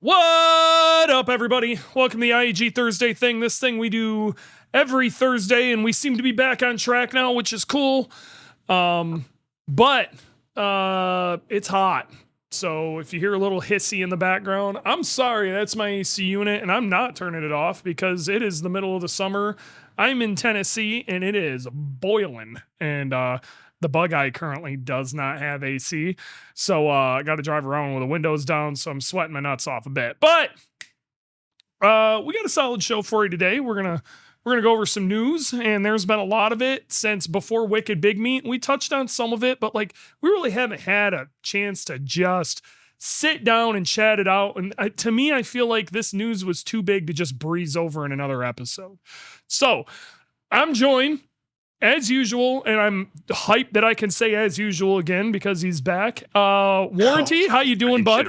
What up, everybody? Welcome to the IAG Thursday thing. This thing we do every Thursday, and we seem to be back on track now, which is cool. But it's hot. So if you hear a little hissy in the background, I'm sorry. That's my AC unit, and I'm not turning it off because it is the middle of the summer. I'm in Tennessee, and it is boiling. And the bug eye currently does not have AC. So I got to drive around with the windows down, so I'm sweating my nuts off a bit. But we got a solid show for you today. We're gonna go over some news, and there's been a lot of it since before Wicked Big Meat. We touched on some of it, but like we really haven't had a chance to just sit down and chat it out. And to me, I feel like this news was too big to just breeze over in another episode. So I'm joined, as usual, and I'm hyped that I can say as usual again because he's back. Warranty, how you doing, bud?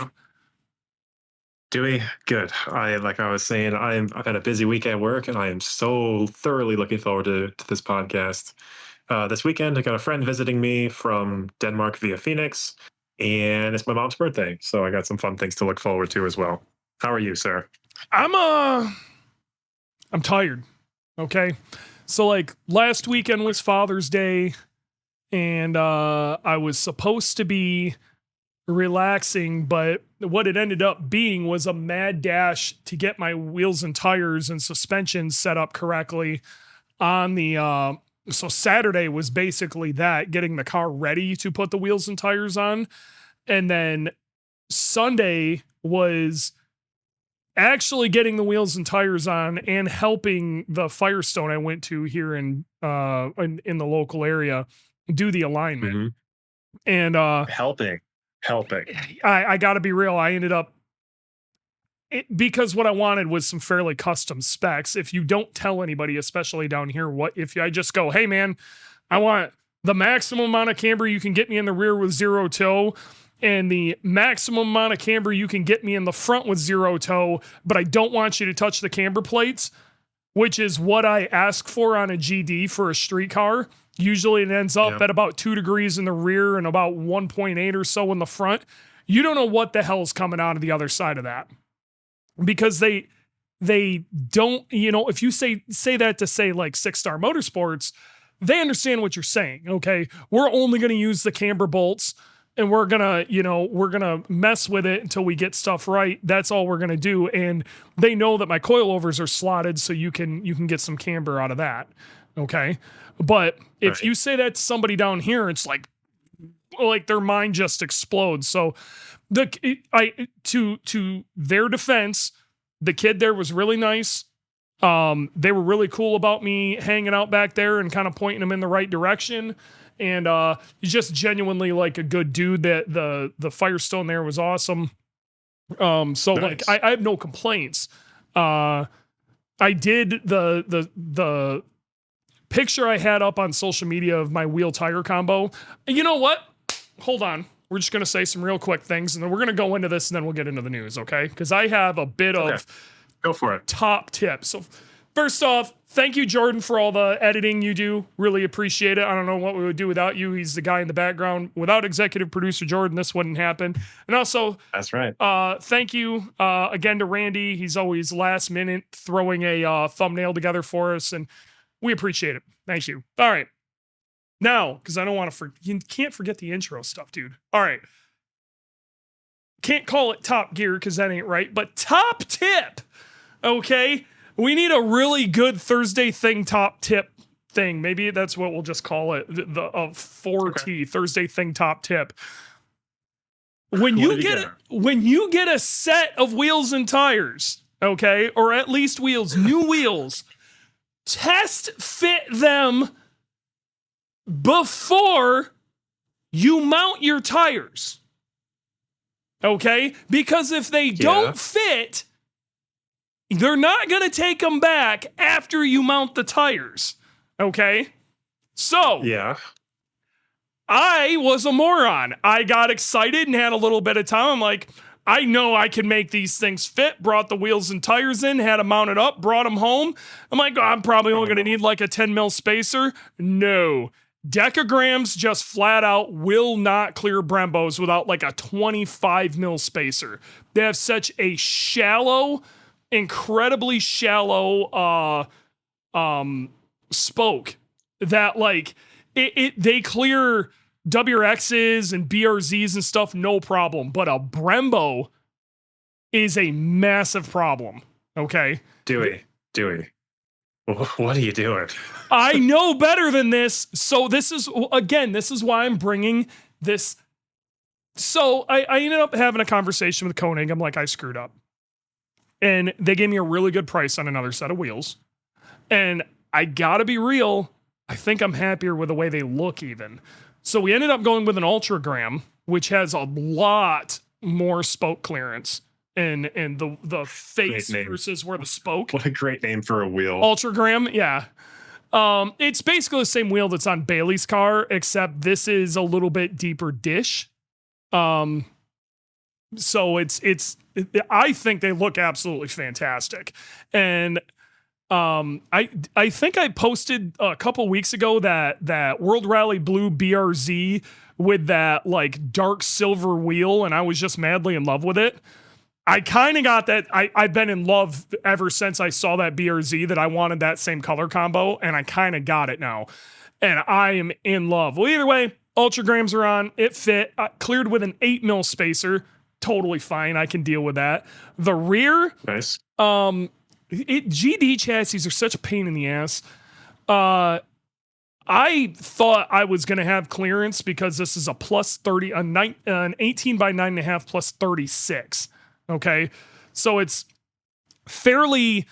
Doing good. Like I was saying, I've had a busy week at work, and I am so thoroughly looking forward to this podcast. This weekend, I got a friend visiting me from Denmark via Phoenix, and it's my mom's birthday, so I got some fun things to look forward to as well. How are you, sir? I'm tired. Okay. So like last weekend was Father's Day, and I was supposed to be relaxing, but what it ended up being was a mad dash to get my wheels and tires and suspension set up correctly on the so Saturday was basically that, getting the car ready to put the wheels and tires on. And then Sunday was actually getting the wheels and tires on and helping the Firestone I went to here in the local area do the alignment. Mm-hmm. And helping. I got to be real. I ended up because what I wanted was some fairly custom specs. If you don't tell anybody, especially down here, I just go, hey man, I want the maximum amount of camber you can get me in the rear with zero toe, and the maximum amount of camber you can get me in the front with zero toe, but I don't want you to touch the camber plates, which is what I ask for on a GD for a street car. Usually it ends up at about 2 degrees in the rear and about 1.8 or so in the front. You don't know what the hell's coming out of the other side of that, because they don't, if you say that to say like Six Star Motorsports, they understand what you're saying. Okay. We're only going to use the camber bolts, and we're going to mess with it until we get stuff right. That's all we're going to do. And they know that my coilovers are slotted, so you can get some camber out of that. Okay. But if you say that to somebody down here, it's like their mind just explodes. So to their defense, the kid there was really nice. They were really cool about me hanging out back there and kind of pointing them in the right direction. And he's just genuinely like a good dude. That the Firestone there was awesome. So nice. Like I have no complaints. I did the picture I had up on social media of my wheel tire combo. And you know what? Hold on. We're just going to say some real quick things, and then we're going to go into this, and then we'll get into the news, okay? Because I have a bit of go for it. Top tips. So first off, thank you, Jordan, for all the editing you do. Really appreciate it. I don't know what we would do without you. He's the guy in the background. Without executive producer Jordan, this wouldn't happen. And also, that's right. Thank you again to Randy. He's always last minute throwing a thumbnail together for us, and we appreciate it. Thank you. All right. Now, because I don't want to you can't forget the intro stuff, dude. All right. Can't call it Top Gear because that ain't right, but top tip. Okay. We need a really good Thursday thing top tip thing. Maybe that's what we'll just call it. The 4T Thursday thing top tip. When you get a set of wheels and tires, okay, or at least new wheels, test fit them before you mount your tires. Okay? Because if they don't fit, they're not going to take them back after you mount the tires. Okay? So, I was a moron. I got excited and had a little bit of time. I'm like, I know I can make these things fit. Brought the wheels and tires in, had them mounted up, brought them home. I'm like, I'm probably only going to need like a 10 mil spacer. No. Decograms just flat out will not clear Brembos without like a 25 mil spacer. They have such a shallow, incredibly shallow spoke that like they clear WRXs and BRZs and stuff no problem, but a Brembo is a massive problem. Okay, Dewey, what are you doing? I know better than this. So this is why I'm bringing this. So I ended up having a conversation with Koenig. I'm like, I screwed up. And they gave me a really good price on another set of wheels. And I gotta be real, I think I'm happier with the way they look even. So we ended up going with an Ultragram, which has a lot more spoke clearance. And the face versus where the spoke. What a great name for a wheel. Ultragram, yeah. It's basically the same wheel that's on Bailey's car, except this is a little bit deeper dish. So I think they look absolutely fantastic. And I think I posted a couple weeks ago that World Rally Blue BRZ with that like dark silver wheel, and I was just madly in love with it. I kind of got that. I've been in love ever since I saw that BRZ that I wanted that same color combo, and I kind of got it now. And I am in love. Well, either way, Ultragrams are on. It fit. Cleared with an 8 mil spacer. Totally fine. I can deal with that. The rear. Nice. GD chassis are such a pain in the ass. I thought I was going to have clearance because this is a plus 30, an 18 by 9.5 plus 36. Okay, so it's fairly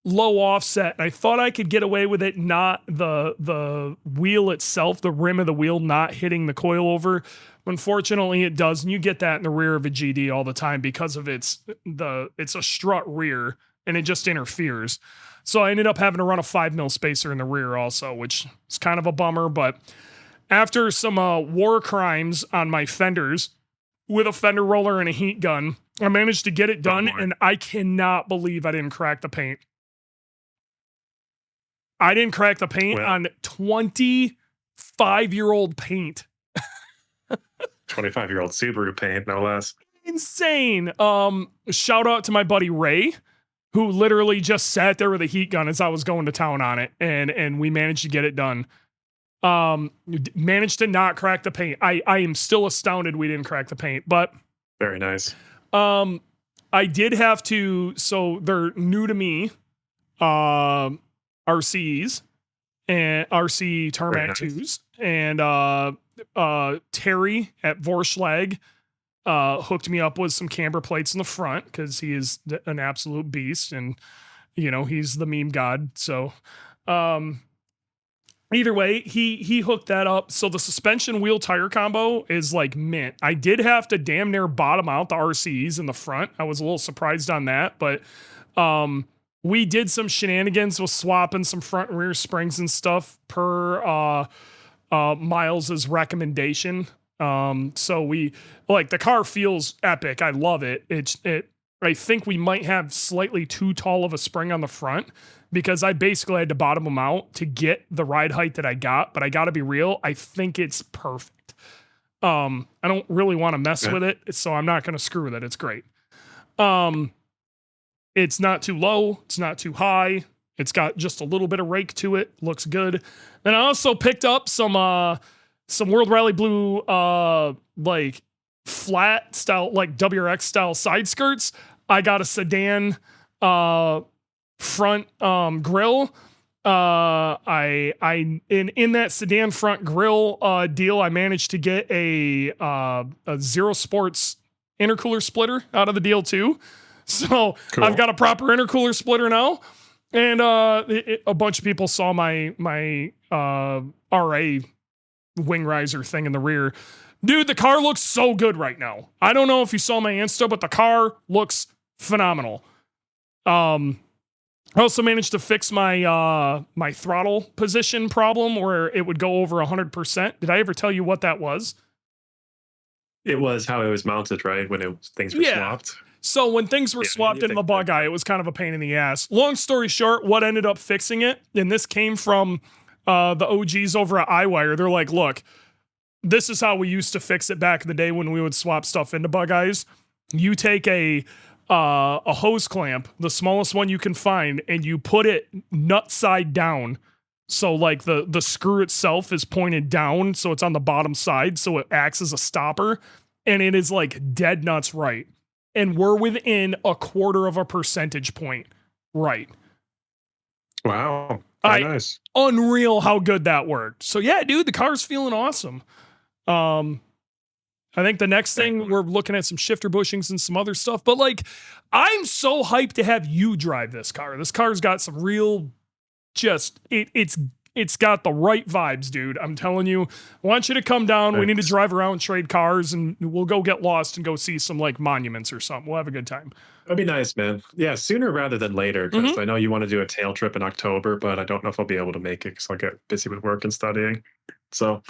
low offset. I thought I could get away with it, not the wheel itself, the rim of the wheel not hitting the coilover. Unfortunately, it does, and you get that in the rear of a GD all the time because of it's a strut rear, and it just interferes. So I ended up having to run a 5 mil spacer in the rear also, which is kind of a bummer. But after some war crimes on my fenders with a fender roller and a heat gun, I managed to get it done, and I cannot believe I didn't crack the paint. I didn't crack the paint on 25-year-old paint. 25-year-old Subaru paint, no less. Insane. Shout out to my buddy Ray, who literally just sat there with a heat gun as I was going to town on it, and we managed to get it done. Managed to not crack the paint. I am still astounded we didn't crack the paint, but very nice. I did have to, so they're new to me, RCs and RC Tarmac 2s, and Terry at Vorschlag hooked me up with some camber plates in the front because he is an absolute beast, and he's the meme god. So either way, he hooked that up. So the suspension wheel tire combo is like mint. I did have to damn near bottom out the RCs in the front. I was a little surprised on that, but we did some shenanigans with swapping some front and rear springs and stuff per Miles's recommendation. So we like the car feels epic. I love it. I think we might have slightly too tall of a spring on the front because I basically had to bottom them out to get the ride height that I got, but I got to be real. I think it's perfect. I don't really want to mess with it, so I'm not going to screw with it. It's great. It's not too low. It's not too high. It's got just a little bit of rake to it. Looks good. Then I also picked up some World Rally Blue, like flat style, like WRX style side skirts. I got a sedan, front, grill. In that sedan front grill, deal, I managed to get a Zero Sports intercooler splitter out of the deal too. So cool. I've got a proper intercooler splitter now. And, a bunch of people saw my RA wing riser thing in the rear. Dude, the car looks so good right now. I don't know if you saw my Insta, but the car looks phenomenal. I also managed to fix my my throttle position problem where it would go over 100%. Did I ever tell you what that was? It was how it was mounted, right? When things were swapped. So when things were swapped into the bug eye, it was kind of a pain in the ass. Long story short, what ended up fixing it, and this came from the OGs over at iWire. They're like, look, this is how we used to fix it back in the day when we would swap stuff into bug eyes. You take a hose clamp, the smallest one you can find, and you put it nut side down. So like the screw itself is pointed down, so it's on the bottom side, so it acts as a stopper, and it is like dead nuts right. And we're within 1/4 of a percentage point right. Wow. Very nice. Unreal how good that worked. So yeah, dude, the car's feeling awesome. I think the next thing we're looking at some shifter bushings and some other stuff, but like I'm so hyped to have you drive this car. This car's got some real it's got the right vibes, dude. I'm telling you, I want you to come down. Thanks. We need to drive around, trade cars, and we'll go get lost and go see some like monuments or something. We'll have a good time. That'd be nice, man. Yeah, sooner rather than later, because I know you want to do a tail trip in October, but I don't know if I'll be able to make it because I'll get busy with work and studying. So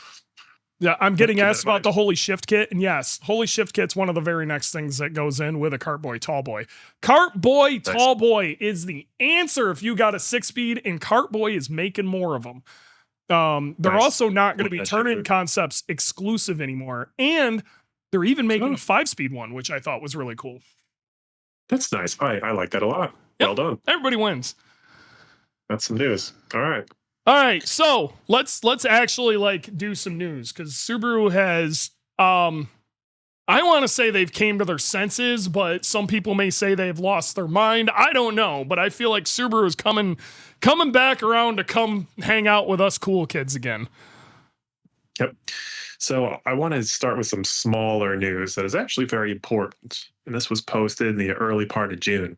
yeah, I'm getting asked about the Holy Shift Kit, and yes, Holy Shift Kit's one of the very next things that goes in with a Kart Boy Tall Boy. Kart Boy Tall Boy is the answer if you got a 6-speed, and Kart Boy is making more of them. They're also not going to be Turn-In Concepts exclusive anymore, and they're even making a 5-speed one, which I thought was really cool. That's nice. I like that a lot. Yep. Well done. Everybody wins. That's some news. All right, so let's actually like do some news because Subaru has I want to say they've came to their senses, but some people may say they've lost their mind. I don't know, but I feel like Subaru is coming back around to come hang out with us cool kids again. Yep. So I want to start with some smaller news that is actually very important. And this was posted in the early part of June.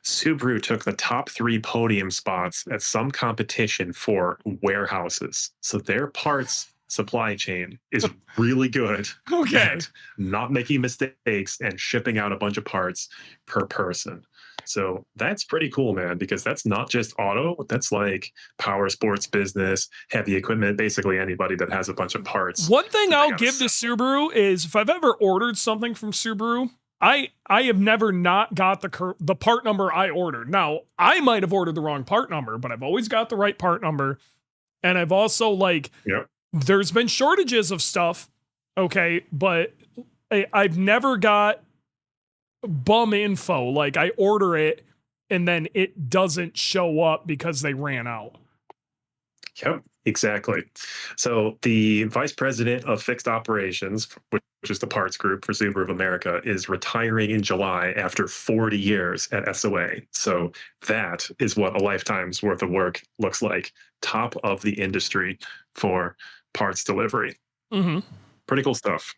Subaru took the top 3 podium spots at some competition for warehouses. So their parts supply chain is really good at not making mistakes and shipping out a bunch of parts per person. So that's pretty cool, man, because that's not just auto. That's like power sports business, heavy equipment, basically anybody that has a bunch of parts. One thing I'll give to Subaru is if I've ever ordered something from Subaru, I have never not got the part number I ordered. Now, I might have ordered the wrong part number, but I've always got the right part number. And I've also there's been shortages of stuff, but I've never got bum info. Like I order it and then it doesn't show up because they ran out. Yep, exactly. So the vice president of fixed operations, which is the parts group for Subaru of America, is retiring in July after 40 years at SOA. So that is what a lifetime's worth of work looks like. Top of the industry for parts delivery. Pretty cool stuff.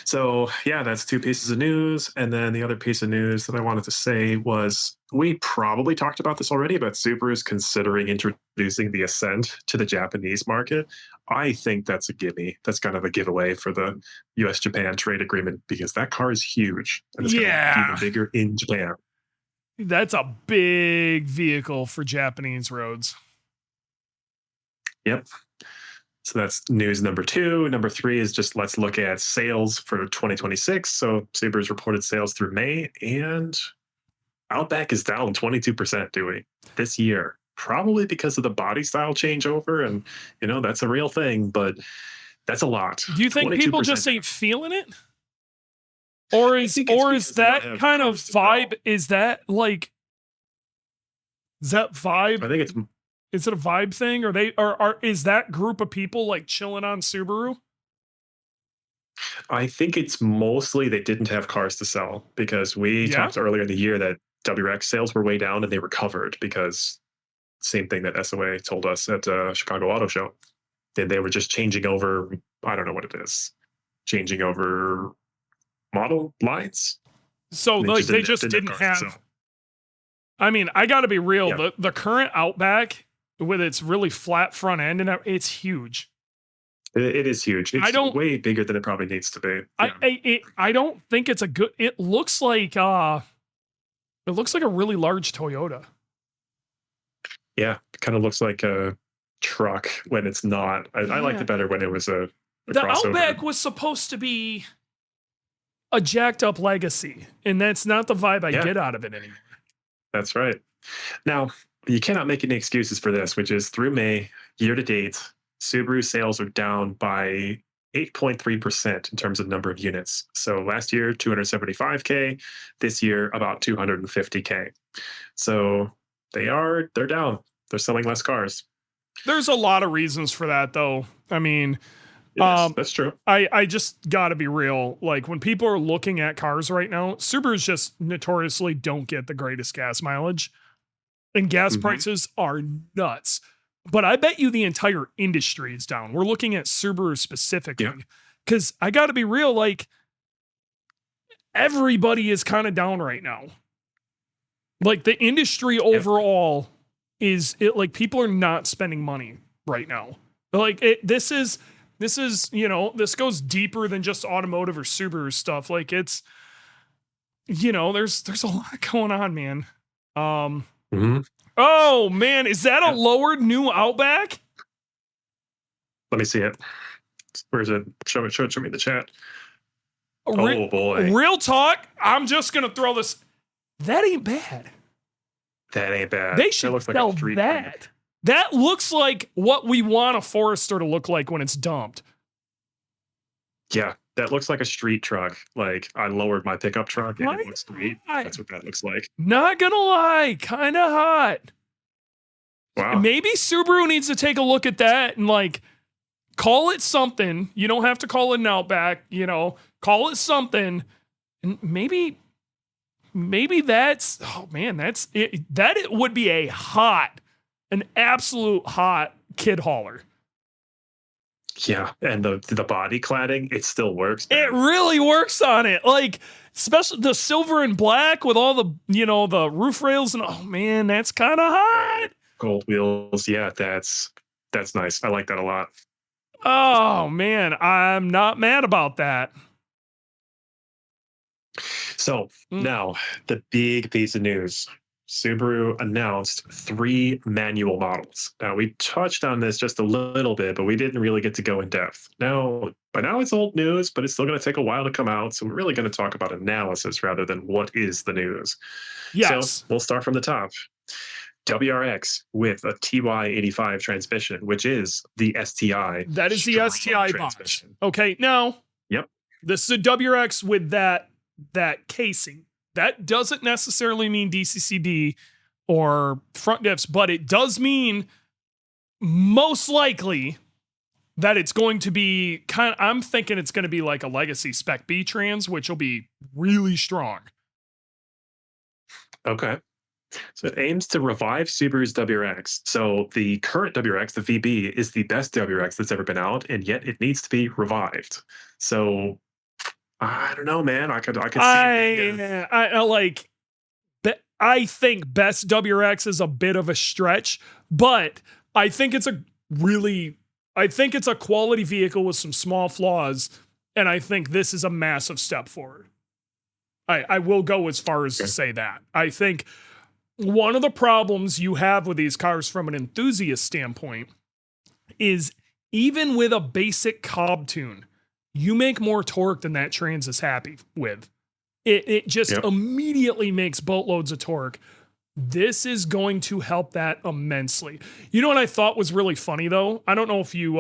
So yeah, that's 2 pieces of news. And then the other piece of news that I wanted to say was we probably talked about this already, but Subaru is considering introducing the Ascent to the Japanese market. I think that's a gimme. That's kind of a giveaway for the US-Japan trade agreement because that car is huge. And it's going to be even bigger in Japan. That's a big vehicle for Japanese roads. Yep. So that's news number 2. Number 3 is just let's look at sales for 2026. So Subaru's reported sales through May, and Outback is down 22%, Dewey, this year. Probably because of the body style changeover, and that's a real thing, but that's a lot. Do you think people just ain't feeling it? Or is that kind of vibe? Is that vibe? I think it's. Is it a vibe thing? Is that group of people like chilling on Subaru? I think it's mostly they didn't have cars to sell because we talked earlier in the year that WRX sales were way down and they recovered because same thing that SOA told us at Chicago Auto Show. They were just changing over, I don't know what it is, changing over model lines. So they just didn't have. I mean, I got to be real. Yeah. The current Outback with its really flat front end, and it's huge. It is huge. It's way bigger than it probably needs to be. Yeah. I don't think it's a good. It looks like a really large Toyota. Yeah, it kind of looks like a truck when it's not. I liked it better when it was a the crossover. Outback was supposed to be a jacked up Legacy, and that's not the vibe I get out of it anymore. That's right. Now, you cannot make any excuses for this, which is through May, year to date, Subaru sales are down by 8.3% in terms of number of units. So last year, 275K. This year, about 250K. So they're down. They're selling less cars. There's a lot of reasons for that, though. I mean, Yes, that's true. I just gotta be real. Like when people are looking at cars right now, Subarus just notoriously don't get the greatest gas mileage, and gas Mhm. prices are nuts. But I bet you the entire industry is down. We're looking at Subaru Yeah. specifically because I gotta be real. Like everybody is kind of down right now. Like the industry Yep. overall is it like people are not spending money right now. Like this is, this goes deeper than just automotive or Subaru stuff. Like it's, there's a lot going on, man. Um Mhm. oh man, is that a Yep. lowered new Outback? Let me see it. Where is it? Show me the chat. Re- Oh boy, real talk, I'm just gonna throw this. That ain't bad. that ain't bad. They That should looks like a sell street truck. that. That looks like what we want a Forester to look like when it's dumped. Yeah, that looks like a street truck. Like I lowered my pickup truck and it Right? looks great. Hot. That's what that looks like. Not gonna lie, kind of hot. Wow. Maybe Subaru needs to take a look at that and like call it something. You don't have to call it an Outback, call it something. And maybe that's, oh man, that's it. That it would be an absolute hot kid hauler. Yeah, and the body cladding, it still works. It Man. really works on it. Like, especially the silver and black with all the, the roof rails and oh man, that's kind of hot. Gold wheels. Yeah, that's nice. I like that a lot. Oh man, I'm not mad about that. So Mm. now the big piece of news. Subaru announced 3 manual models. Now we touched on this just a little bit, but we didn't really get to go in depth. Now, by now it's old news, but it's still going to take a while to come out. So we're really going to talk about analysis rather than what is the news. So Yes, we'll start from the top. WRX with a TY85 transmission, which is the STI. that is the strong STI botch. transmission. Okay, now Yep. this is a WRX with that casing. That doesn't necessarily mean DCCD or front diffs, but it does mean most likely that it's going to be I'm thinking it's going to be like a legacy spec B trans, which will be really strong. Okay. So it aims to revive Subaru's WRX. So the current WRX, the VB, is the best WRX that's ever been out, and yet it needs to be revived. So I don't know, man. I could see it being I like. I think best WRX is a bit of a stretch, but I think it's a quality vehicle with some small flaws, and I think this is a massive step forward. I will go as far as to say that. I think one of the problems you have with these cars from an enthusiast standpoint is even with a basic Cobb tune, you make more torque than that trans is happy with. It just Yep. immediately makes boatloads of torque. This is going to help that immensely. You know what I thought was really funny though? I don't know if you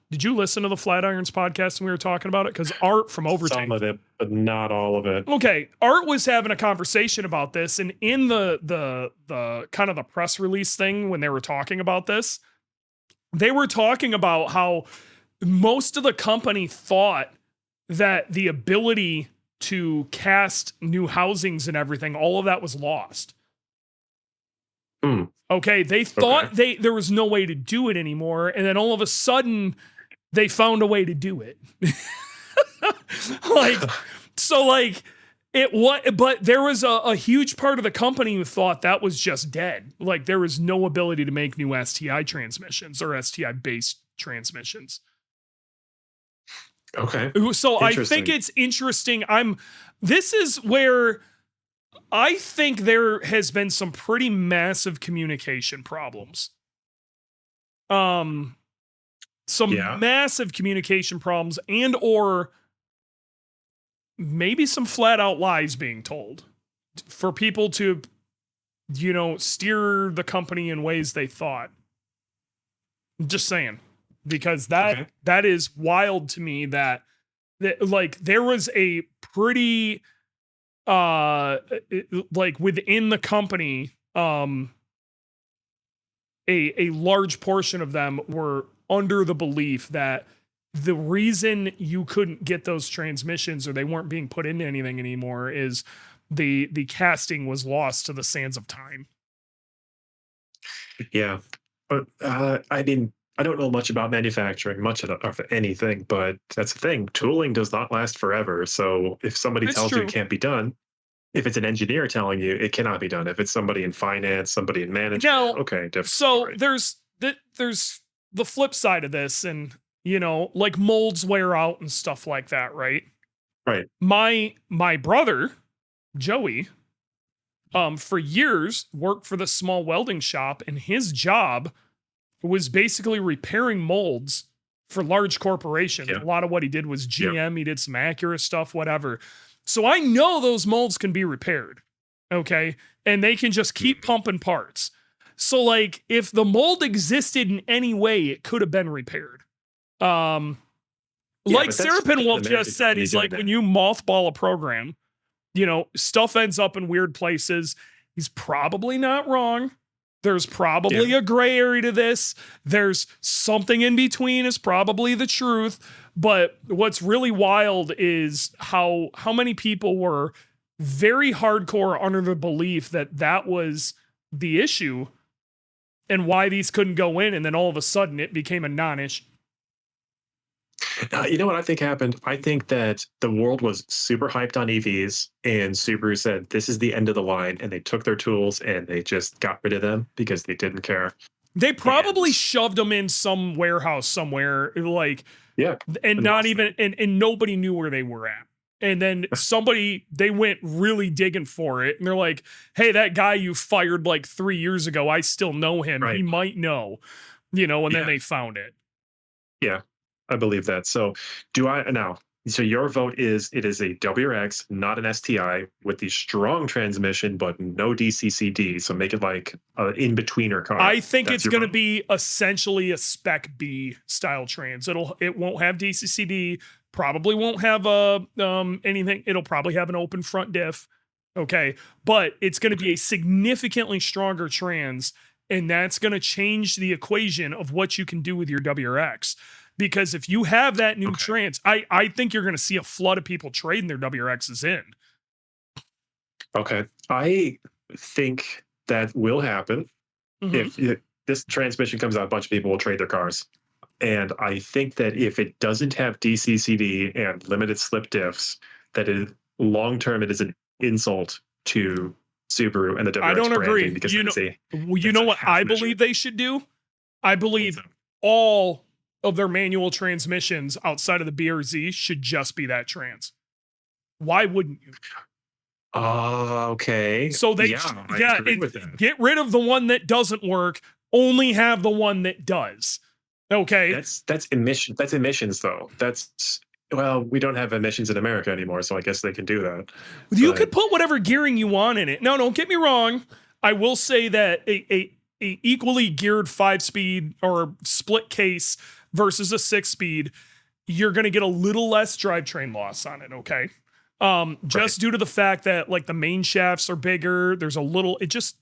did you listen to the Flatirons podcast when we were talking about it? Because Art from Overtake. some of it, but not all of it. Okay, Art was having a conversation about this, and in the kind of the press release thing when they were talking about this, they were talking about how most of the company thought that the ability to cast new housings and everything, all of that was lost. Hmm. Okay, they thought there was no way to do it anymore, and then all of a sudden they found a way to do it. But there was a huge part of the company who thought that was just dead. Like there was no ability to make new STI transmissions or STI based transmissions. Okay. So I think it's interesting. This is where I think there has been some pretty massive communication problems. Massive communication problems and or maybe some flat out lies being told for people to, steer the company in ways they thought. Just saying, because Okay. that is wild to me that like there was a pretty like within the company a large portion of them were under the belief that the reason you couldn't get those transmissions or they weren't being put into anything anymore is the casting was lost to the sands of time. Yeah. But I mean, I don't know much about manufacturing, much of anything, but that's the thing. Tooling does not last forever. So if somebody It's tells you it true. can't be done, if it's an engineer telling you it cannot be done, if it's somebody in finance, somebody in management, Now, okay, different so story. there's the flip side of this, and like molds wear out and stuff like that, right? Right. My brother, Joey, for years worked for this small welding shop, and his job was basically repairing molds for large corporations. Yeah. A lot of what he did was Yeah. GM, he did some Acura stuff, whatever. So I know those molds can be repaired. Okay. And they can just keep Mhm. pumping parts. So, like, if the mold existed in any way, it could have been repaired. Um, Yeah, like but that's Serapin an Wolf just American said, company he's doing like, when that. you mothball a program, stuff ends up in weird places. He's probably not wrong. There's Yeah. probably a gray area to this. There's something in between is probably the truth. But what's really wild is how many people were very hardcore under the belief that that was the issue and why these couldn't go in, and then all of a sudden it became a non-issue. You know what I think happened? I think that the world was super hyped on EVs, and Subaru said, "This is the end of the line," and they took their tools and they just got rid of them because they didn't care. They And probably shoved them in some warehouse somewhere, like, yeah, and and not lost even them. and nobody knew where they were at. And then somebody they went really digging for it, and they're like, "Hey, that guy you fired like 3 years ago, I still know him. He Right. might know." And then Yeah. they found it. Yeah, I believe that. So, do I now? So your vote is it is a WRX, not an STI, with the strong transmission but no DCCD. So make it like an in betweener car. I think That's it's your going to vote. be essentially a Spec B style trans. It won't have DCCD, probably won't have a anything. It'll probably have an open front diff. Okay, but it's going to be Okay. a significantly stronger trans, and that's going to change the equation of what you can do with your WRX. Because if you have that new Okay. trans, I think you're going to see a flood of people trading their WRXs in. Okay. I think that will happen Mhm. if this transmission comes out. A bunch of people will trade their cars. And I think that if it doesn't have DCCD and limited slip diffs, that is long term, it is an insult to Subaru and the I WRX don't branding agree. because You that's know a what half I measure. believe they should do? I What's believe up? all of their manual transmissions outside of the BRZ should just be that trans. Why wouldn't you? Okay. So Yeah, I yeah, agree with that. get rid of the one that doesn't work, only have the one that does. Okay. That's emission. That's emissions, though. That's well, we don't have emissions in America anymore, so I guess they can do that. You could But put whatever gearing you want in it. No, don't get me wrong. I will say that a equally geared 5-speed or split case versus a 6-speed, you're going to get a little less drivetrain loss on it, okay? right. Just due to the fact that like the main shafts are bigger, there's a little it's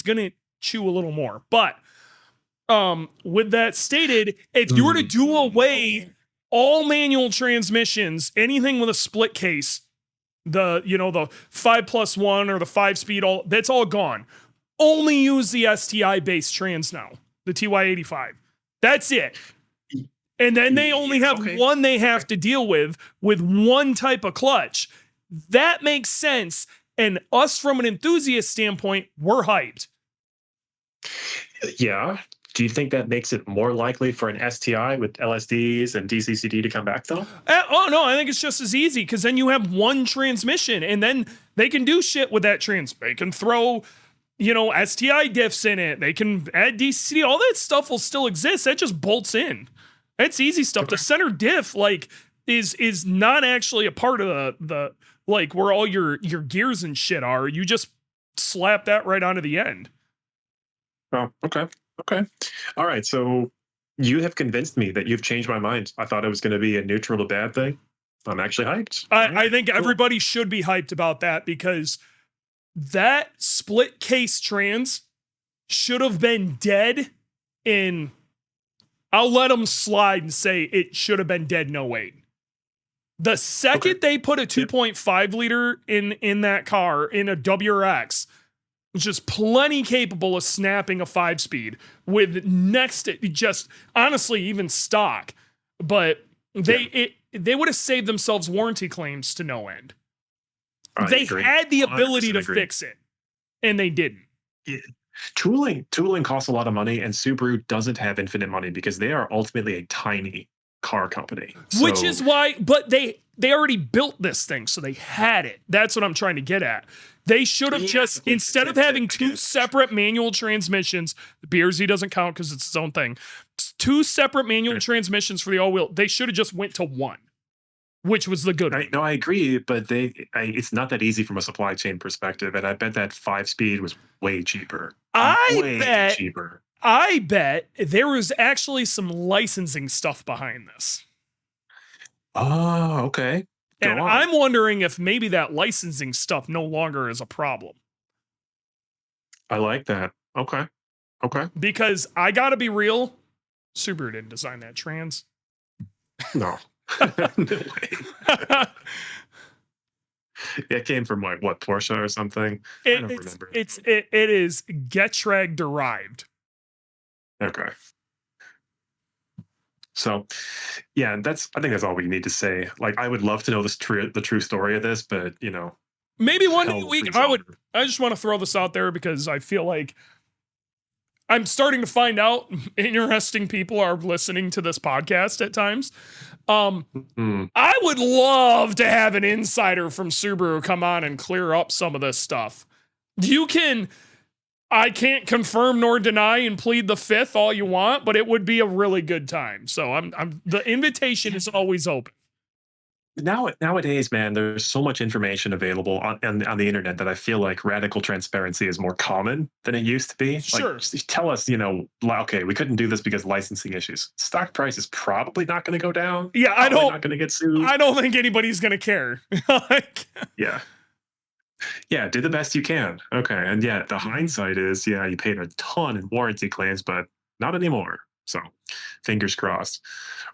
going to chew a little more. But with that stated, if you were to Mm, do away all manual transmissions, anything with a split case, the 5+1 or the 5-speed, all that's all gone. Only use the STI based trans now, the TY85. That's it. And then they only yeah. have Okay. one they have Okay. to deal with one type of clutch. That makes sense. And us from an enthusiast standpoint, we're hyped. Yeah. Do you think that makes it more likely for an STI with LSDs and DCCD to come back, though? Oh no, I think it's just as easy because then you have one transmission, and then they can do shit with that trans. They can throw, STI diffs in it. They can add DCD. All that stuff will still exist. That just bolts in. That's easy stuff. The Okay. center diff is not actually a part of the like where all your gears and shit are. You just slap that right onto the end. Oh, okay. Okay. All right. So You have convinced me that you've changed my mind. I thought it was going to be a neutral to bad thing. I'm actually hyped. All I right, think cool. everybody should be hyped about that because that split case trans should have been dead in. I'll let them slide and say it should have been dead in '08. The second Okay. they put a Yep. 2.5 liter in that car in a WRX, which is plenty capable of snapping a 5-speed with next just honestly even stock, but they would have saved themselves warranty claims to no end. I They agree. had the ability 100% to agree. fix it, and they didn't. Yeah. Tooling costs a lot of money, and Subaru doesn't have infinite money because they are ultimately a tiny car company. Which So is why, but they already built this thing, so they had it. That's what I'm trying to get at. They should have just, instead of having two separate manual transmissions, the BRZ doesn't count because it's its own thing. Two separate manual transmissions for the all-wheel. They should have just went to one, which was the good one. No, I agree, but it's not that easy from a supply chain perspective, and I bet that 5-speed was way cheaper. I Cheaper. bet there was actually some licensing stuff behind this. Oh, okay. Go And on. I'm wondering if maybe that licensing stuff no longer is a problem. I like that. Okay. Because I gotta be real, Subaru didn't design that trans. No. No way. It came from like what, Porsche or something? I don't remember. It is Getrag derived. Okay. So, yeah, I think that's all we need to say. Like, I would love to know the true story of this, but Maybe one day hell a week. freeze over. I just want to throw this out there because I feel like I'm starting to find out interesting people are listening to this podcast at times. I would love to have an insider from Subaru come on and clear up some of this stuff. I can't confirm nor deny and plead the fifth all you want, but it would be a really good time. So the invitation is always open. Nowadays, man, there's so much information available on the internet that I feel like radical transparency is more common than it used to be. Sure. Like, just tell us, okay, we couldn't do this because licensing issues. Stock price is probably not going to go down. Yeah, not going to get sued. I don't think anybody's going to care. Yeah, do the best you can. Okay, and yeah, the hindsight is, you paid a ton in warranty claims, but not anymore. So, fingers crossed.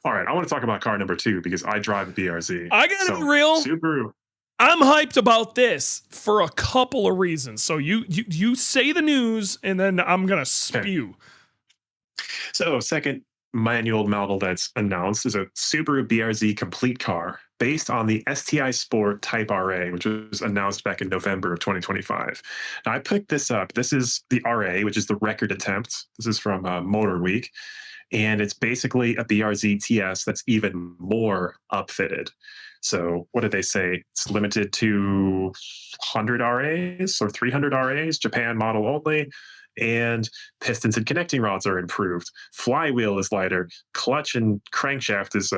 All right, I want to talk about car number 2 because I drive a BRZ. I gotta be real. Subaru. I'm hyped about this for a couple of reasons. So you say the news, and then I'm gonna spew. Okay. So, second manual model that's announced is a Subaru BRZ complete car based on the STI Sport Type RA, which was announced back in November of 2025. Now, I picked this up. This is the RA, which is the record attempt. This is from Motor Week. And it's basically a BRZ TS that's even more upfitted. So what did they say? It's limited to 100 RAs or 300 RAs, Japan model only. And pistons and connecting rods are improved. Flywheel is lighter. Clutch and crankshaft is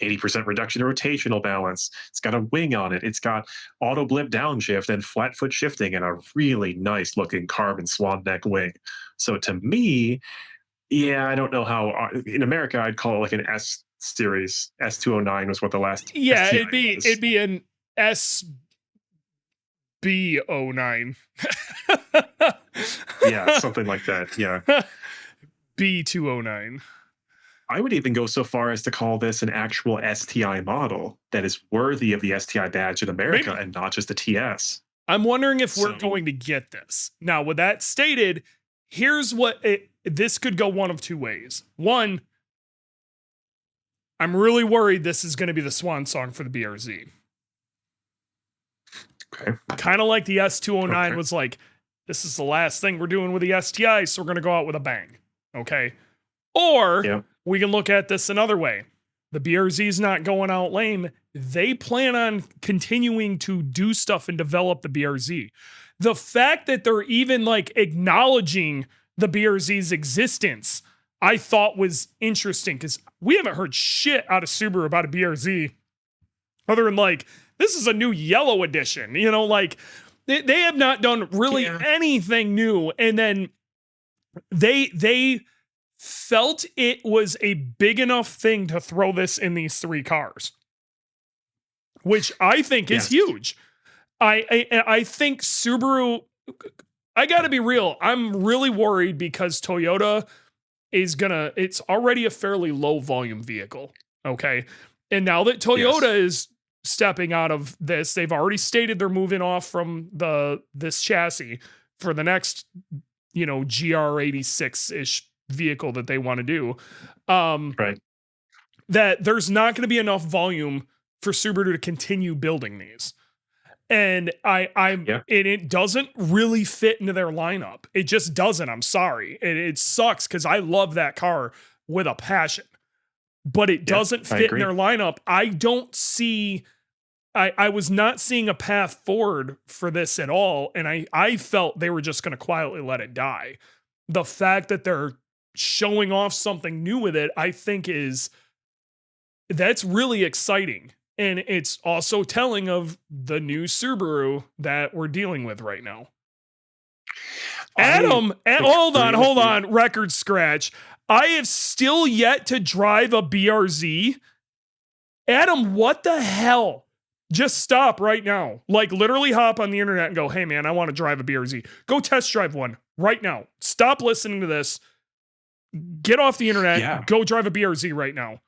80% reduction in rotational balance. It's got a wing on it. It's got auto blip downshift and flat foot shifting and a really nice looking carbon swan neck wing. So to me, I don't know how in America I'd call it like an S series. S209 was what the last. Yeah, STI it'd be an SB09. Yeah, something like that. Yeah. B209. I would even go so far as to call this an actual STI model that is worthy of the STI badge in America and not just a TS. I'm wondering if we're going to get this. Now, with that stated, here's what this could go one of two ways. One, I'm really worried this is going to be the swan song for the BRZ. Okay. Kind of like the S209 was like, this is the last thing we're doing with the STI, so we're going to go out with a bang. Okay. Or we can look at this another way. The BRZ is not going out lame. They plan on continuing to do stuff and develop the BRZ. The fact that they're even like acknowledging the BRZ's existence, I thought was interesting because we haven't heard shit out of Subaru about a BRZ other than like, this is a new yellow edition, like they have not done really anything new. And then they felt it was a big enough thing to throw this in these 3 cars, which I think is Yes. huge. I think Subaru, I got to be real. I'm really worried because Toyota it's already a fairly low volume vehicle. Okay. And now that Yes. Toyota is stepping out of this, they've already stated they're moving off from this chassis for the next, GR86-ish vehicle that they want to do. Right. That there's not going to be enough volume for Subaru to continue building these. And Yeah. it doesn't really fit into their lineup. It just doesn't. I'm sorry. It sucks because I love that car with a passion, but it Yeah. doesn't I fit in agree. their lineup. I was not seeing a path forward for this at all. And I felt they were just going to quietly let it die. The fact that they're showing off something new with it, I think that's really exciting. And it's also telling of the new Subaru that we're dealing with right now. I Adam, hold agree with you. on, record scratch. I have still yet to drive a BRZ. Adam, what the hell? Just stop right now. Like literally hop on the internet and go, hey man, I want to drive a BRZ. Go test drive one right now. Stop listening to this. Get off the internet. Yeah. Go drive a BRZ right now.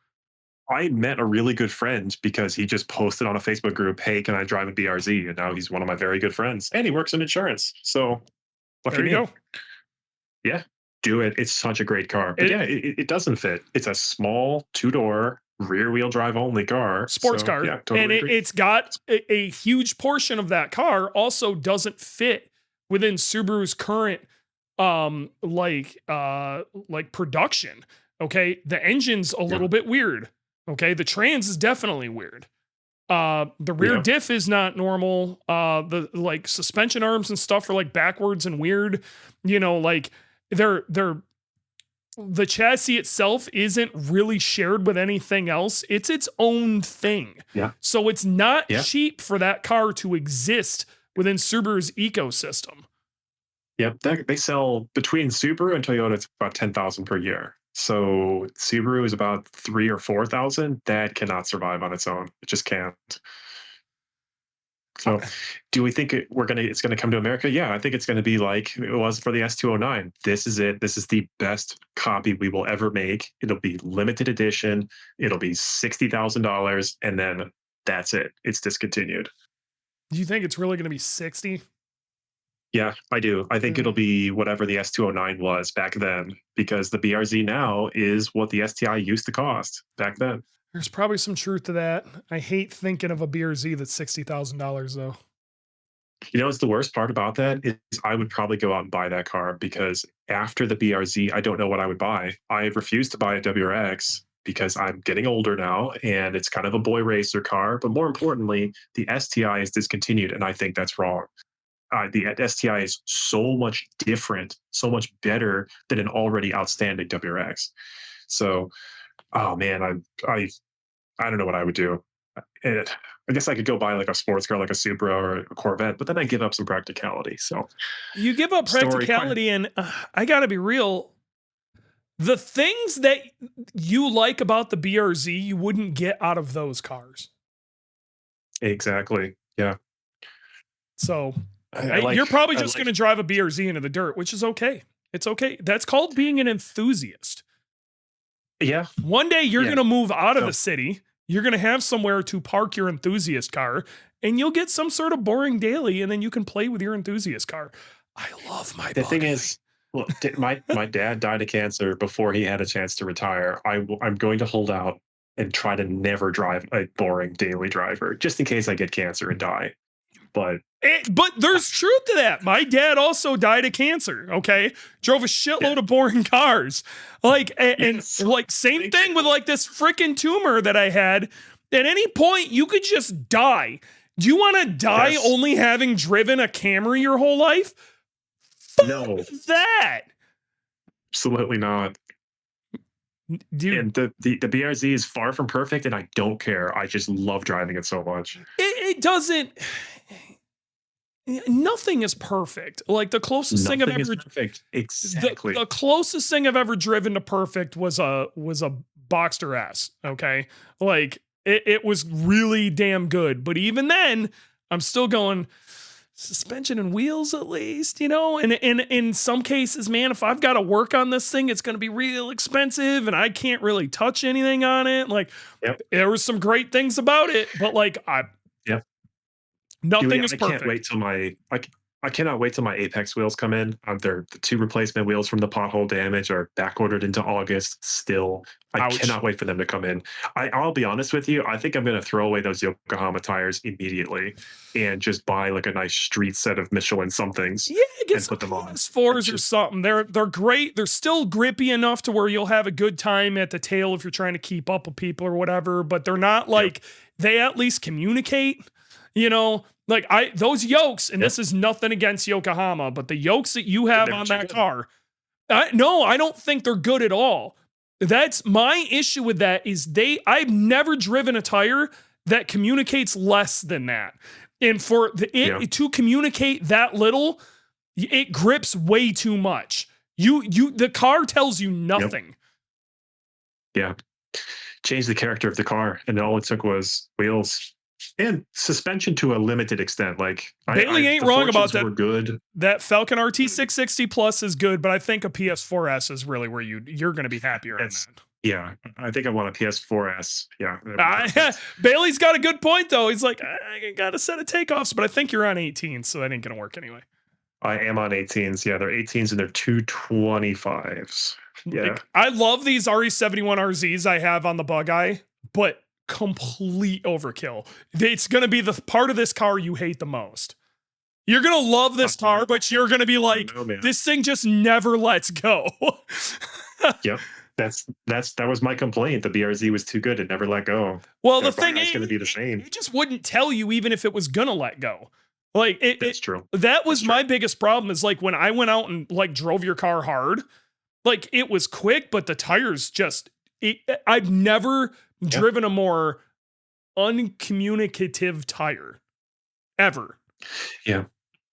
I met a really good friend because he just posted on a Facebook group, "Hey, can I drive a BRZ?" And now he's one of my very good friends, and he works in insurance. So lucky There you me. go. Yeah, do it. It's such a great car. But It- yeah, it doesn't fit. It's a small 2-door rear wheel drive only car. Sports So, car. yeah, totally And agree. it's got a huge portion of that car also doesn't fit within Subaru's current like production. Okay. The engine's a little bit weird. Okay. The trans is definitely weird. The rear Yeah. diff is not normal. The like suspension arms and stuff are like backwards and weird. Like they're the chassis itself isn't really shared with anything else. It's its own thing. Yeah. So it's not Yeah. cheap for that car to exist within Subaru's ecosystem. Yep, they sell between Subaru and Toyota. It's about 10,000 per year. So Subaru is about 3 or 4,000. That cannot survive on its own. It just can't. So, do we think it's gonna come to America? Yeah, I think it's gonna be like it was for the S209. This is it. This is the best copy we will ever make. It'll be limited edition. It'll be $60,000, and then that's it. It's discontinued. Do you think it's really going to be 60? Yeah, I do. I think it'll be whatever the S209 was back then, because the BRZ now is what the STI used to cost back then. There's probably some truth to that. I hate thinking of a BRZ that's $60,000 though. You know, what's the worst part about that is I would probably go out and buy that car, because after the BRZ, I don't know what I would buy. I refuse to buy a WRX because I'm getting older now and it's kind of a boy racer car. But more importantly, the STI is discontinued, and I think that's wrong. The STI is so much different, so much better than an already outstanding WRX. So, oh man, I don't know what I would do. I guess I could go buy like a sports car, like a Supra or a Corvette, but then I give up some practicality. So You give up Story, practicality, and I got to be real. The things that you like about the BRZ, you wouldn't get out of those cars. exactly, yeah. So I you're probably just going to drive a BRZ into the dirt, which is okay. It's okay. That's called being an enthusiast. yeah, One day you're Yeah. going to move out of So- the city. You're going to have somewhere to park your enthusiast car, and you'll get some sort of boring daily, and then you can play with your enthusiast car. I love my the thing buggy. is, look, my dad died of cancer before he had a chance to retire. I'm going to hold out and try to never drive a boring daily driver, just in case I get cancer and die. But But there's truth to that. My dad also died of cancer. Okay, drove a shitload of boring cars. Like and Yes. like same thing with like this freaking tumor that I had. At any point, you could just die. Do you want to die Yes. only having driven a Camry your whole life? no, That absolutely not. dude, And the BRZ is far from perfect, and I don't care. I just love driving it so much. it doesn't. nothing is perfect. Like Nothing is perfect. Exactly. the closest thing I've ever driven to perfect was a Boxster S. Okay, like it was really damn good, but even then, I'm still going suspension and wheels at least, you know. And in some cases, man, if I've got to work on this thing, it's going to be real expensive, and I can't really touch anything on it. Like Yep. there was some great things about it, but like Yep. nothing is I can't wait perfect. till I cannot wait till my Apex wheels come in. They're the 2 replacement wheels from the pothole damage are back ordered into August still. I Ouch. cannot wait for them to come in. I'll be honest with you, I think I'm gonna throw away those Yokohama tires immediately and just buy, like, a nice street set of Michelin somethings Yeah, get and some put them on. And PS4s or just something. They're great. They're still grippy enough to where you'll have a good time at the tail if you're trying to keep up with people or whatever, but they're not Yep, like they at least communicate, you know. Like I those yokes, and yep, this is nothing against Yokohama, but the yokes that you and have they're on too that good. car, no, I don't think they're good at all. That's my issue with that is I've never driven a tire that communicates less than that. And for Yeah, it to communicate that little, it grips way too much. The car tells you yep, nothing. yeah. Changed the character of the car, and all it took was wheels and suspension to a limited extent. Like Bailey I ain't the wrong about fortunes that. were good. That Falcon RT 660 Plus is good, but I think a PS4S is really where you're going to be happier on It's that. yeah, I think I want a PS4S. Yeah, that'd be perfect. Bailey's got a good point though. He's like, I got a set of takeoffs, but I think you're on 18, so that ain't gonna work anyway. I am on 18s. Yeah, they're 18s and they're 225s. Yeah. Like, I love these RE71 RZs I have on the bug eye, but complete overkill. It's gonna be the part of this car you hate the most. You're gonna love I this car, but you're gonna be don't like, know, man. this thing just never lets go. Yep. That was my complaint. The BRZ was too good. It never let go. Well, The the bug thing eye's is, gonna be the same. it just wouldn't tell you even if it was gonna let go. Like That's true. that That's was true. my biggest problem is like when I went out and like drove your car hard, like it was quick, but the tires just I've never Yeah. driven a more uncommunicative tire ever. Yeah.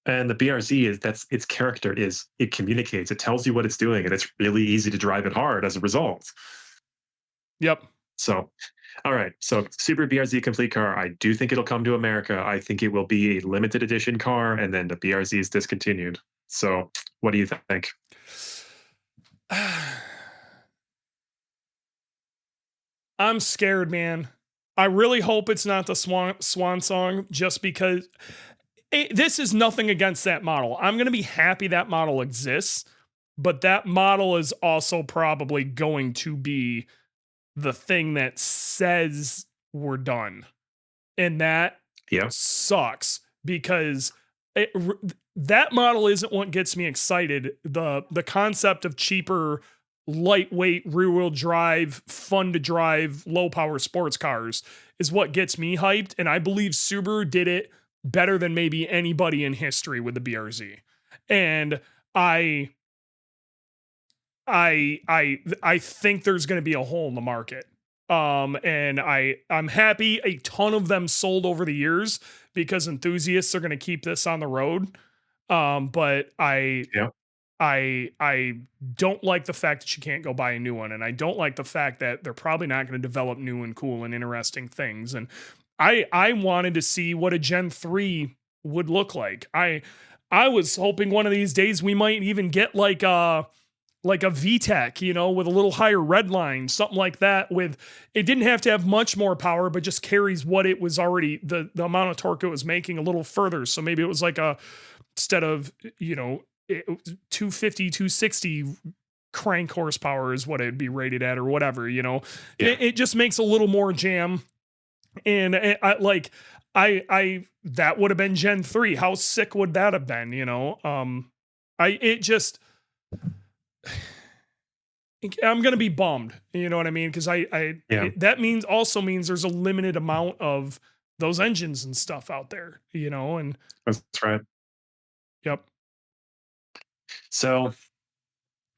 And the BRZ is that's its character is it communicates, it tells you what it's doing, and it's really easy to drive it hard as a result. Yep. So, all right. So, Super BRZ complete car. I do think it'll come to America. I think it will be a limited edition car, and then the BRZ is discontinued. So, what do you think? I'm scared, man. I really hope it's not the swan song just because this is nothing against that model. I'm going to be happy that model exists, but that model is also probably going to be the thing that says we're done. And that Yeah. sucks because it, that model isn't what gets me excited. The concept of cheaper, lightweight, rear wheel drive, fun to drive, low power sports cars is what gets me hyped. And I believe Subaru did it better than maybe anybody in history with the BRZ. And I I think there's going to be a hole in the market. And I'm happy a ton of them sold over the years because enthusiasts are going to keep this on the road. But Yeah. I don't like the fact that you can't go buy a new one, and I don't like the fact that they're probably not going to develop new and cool and interesting things. And I wanted to see what a Gen 3 would look like. I was hoping one of these days we might even get like a VTEC, you know, with a little higher red line, something like that. With it didn't have to have much more power, but just carries what it was already the amount of torque it was making a little further. So maybe it was like a instead of 250, 260 crank horsepower is what it'd be rated at or whatever. You know, Yeah. it just makes a little more jam. And I that would have been Gen 3. How sick would that have been? You know, it just. I'm gonna be bummed. You know what I mean? Because Yeah. that means there's a limited amount of those engines and stuff out there. You know, and That's right. yep, So,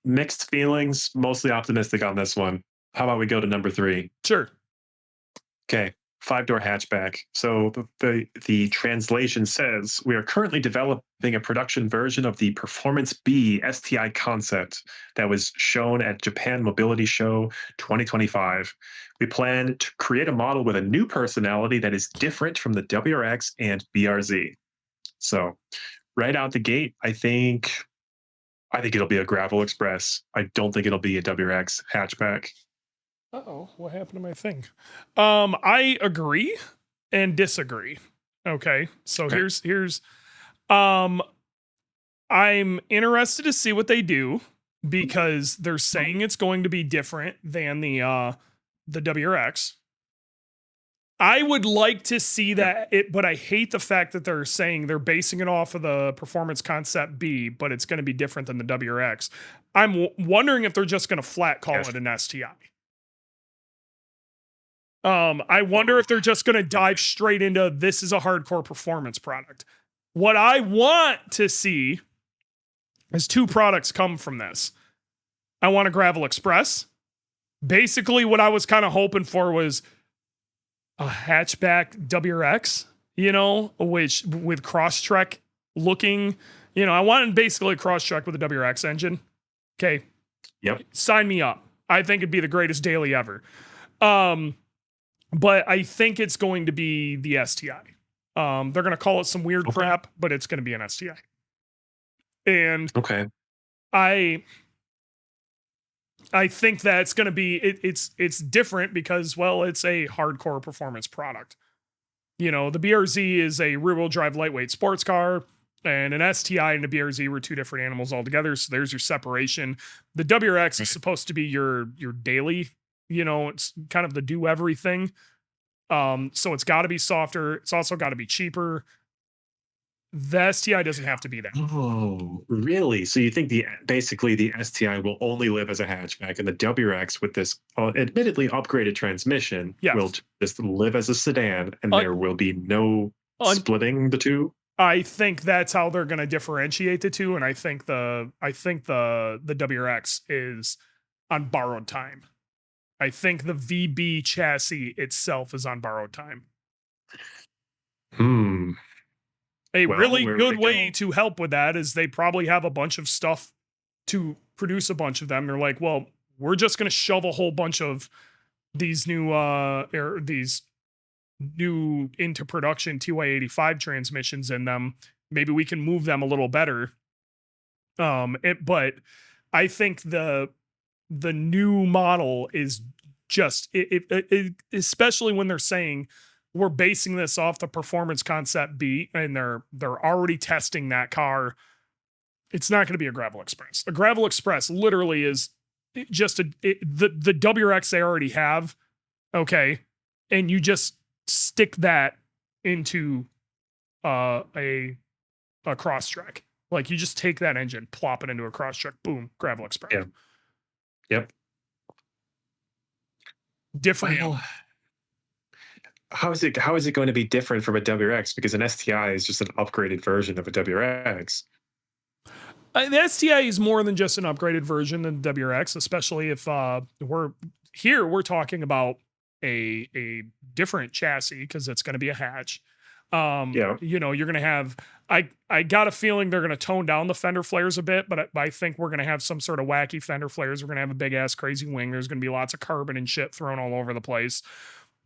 mixed feelings, mostly optimistic on this one. How about we go to number 3? sure. Okay. 5-door hatchback. So the translation says we are currently developing a production version of the Performance B STI concept that was shown at Japan Mobility Show 2025. We plan to create a model with a new personality that is different from the WRX and BRZ. So right out the gate, I think it'll be a Gravel Express. I don't think it'll be a WRX hatchback. Uh-oh, what happened to my thing? I agree and disagree. Okay. So Okay. here's um I'm interested to see what they do because they're saying it's going to be different than the WRX. I would like to see that it, but I hate the fact that they're saying they're basing it off of the Performance Concept B, but it's going to be different than the WRX. I'm wondering if they're just going to flat call Yes. it an STI. I wonder if they're just going to dive straight into this is a hardcore performance product. What I want to see is two products come from this. I want a Gravel Express. Basically, what I was kind of hoping for was a hatchback WRX, which with Crosstrek looking, I wanted basically a Crosstrek with a WRX engine. Okay. Yep. Sign me up. I think it'd be the greatest daily ever. But I think it's going to be the STI. They're going to call it some weird crap, but it's going to be an STI. And Okay. I think that's going to be it's different because, well, it's a hardcore performance product. The BRZ is a rear-wheel drive lightweight sports car, and an STI and a BRZ were two different animals altogether. So there's your separation. The WRX is supposed to be your daily. It's kind of the do everything. So it's got to be softer. It's also got to be cheaper. The STI doesn't have to be that. Oh, really? So you think basically the STI will only live as a hatchback, and the WRX with this admittedly upgraded transmission will Yes. just live as a sedan, and there will be no splitting the two? I think that's how they're going to differentiate the two, and I think the WRX is on borrowed time. I think the VB chassis itself is on borrowed time. A really good way to help with that is they probably have a bunch of stuff to produce a bunch of them. They're like, well, we're just going to shove a whole bunch of these new into production TY85 transmissions in them. Maybe we can move them a little better. But I think the new model is just especially when they're saying we're basing this off the Performance Concept B, and they're already testing that car. It's not going to be a Gravel Express. A Gravel Express literally is just the WRX they already have. Okay. And you just stick that into a Crosstrek. Like you just take that engine, plop it into a Crosstrek, boom, Gravel Express. Yeah. Yep. Different. Well, how is it going to be different from a WRX? Because an STI is just an upgraded version of a WRX. The STI is more than just an upgraded version than the WRX, especially if we're talking about a different chassis because it's going to be a hatch. You're going to have, I got a feeling they're going to tone down the fender flares a bit, but I think we're going to have some sort of wacky fender flares. We're going to have a big ass crazy wing. There's going to be lots of carbon and shit thrown all over the place.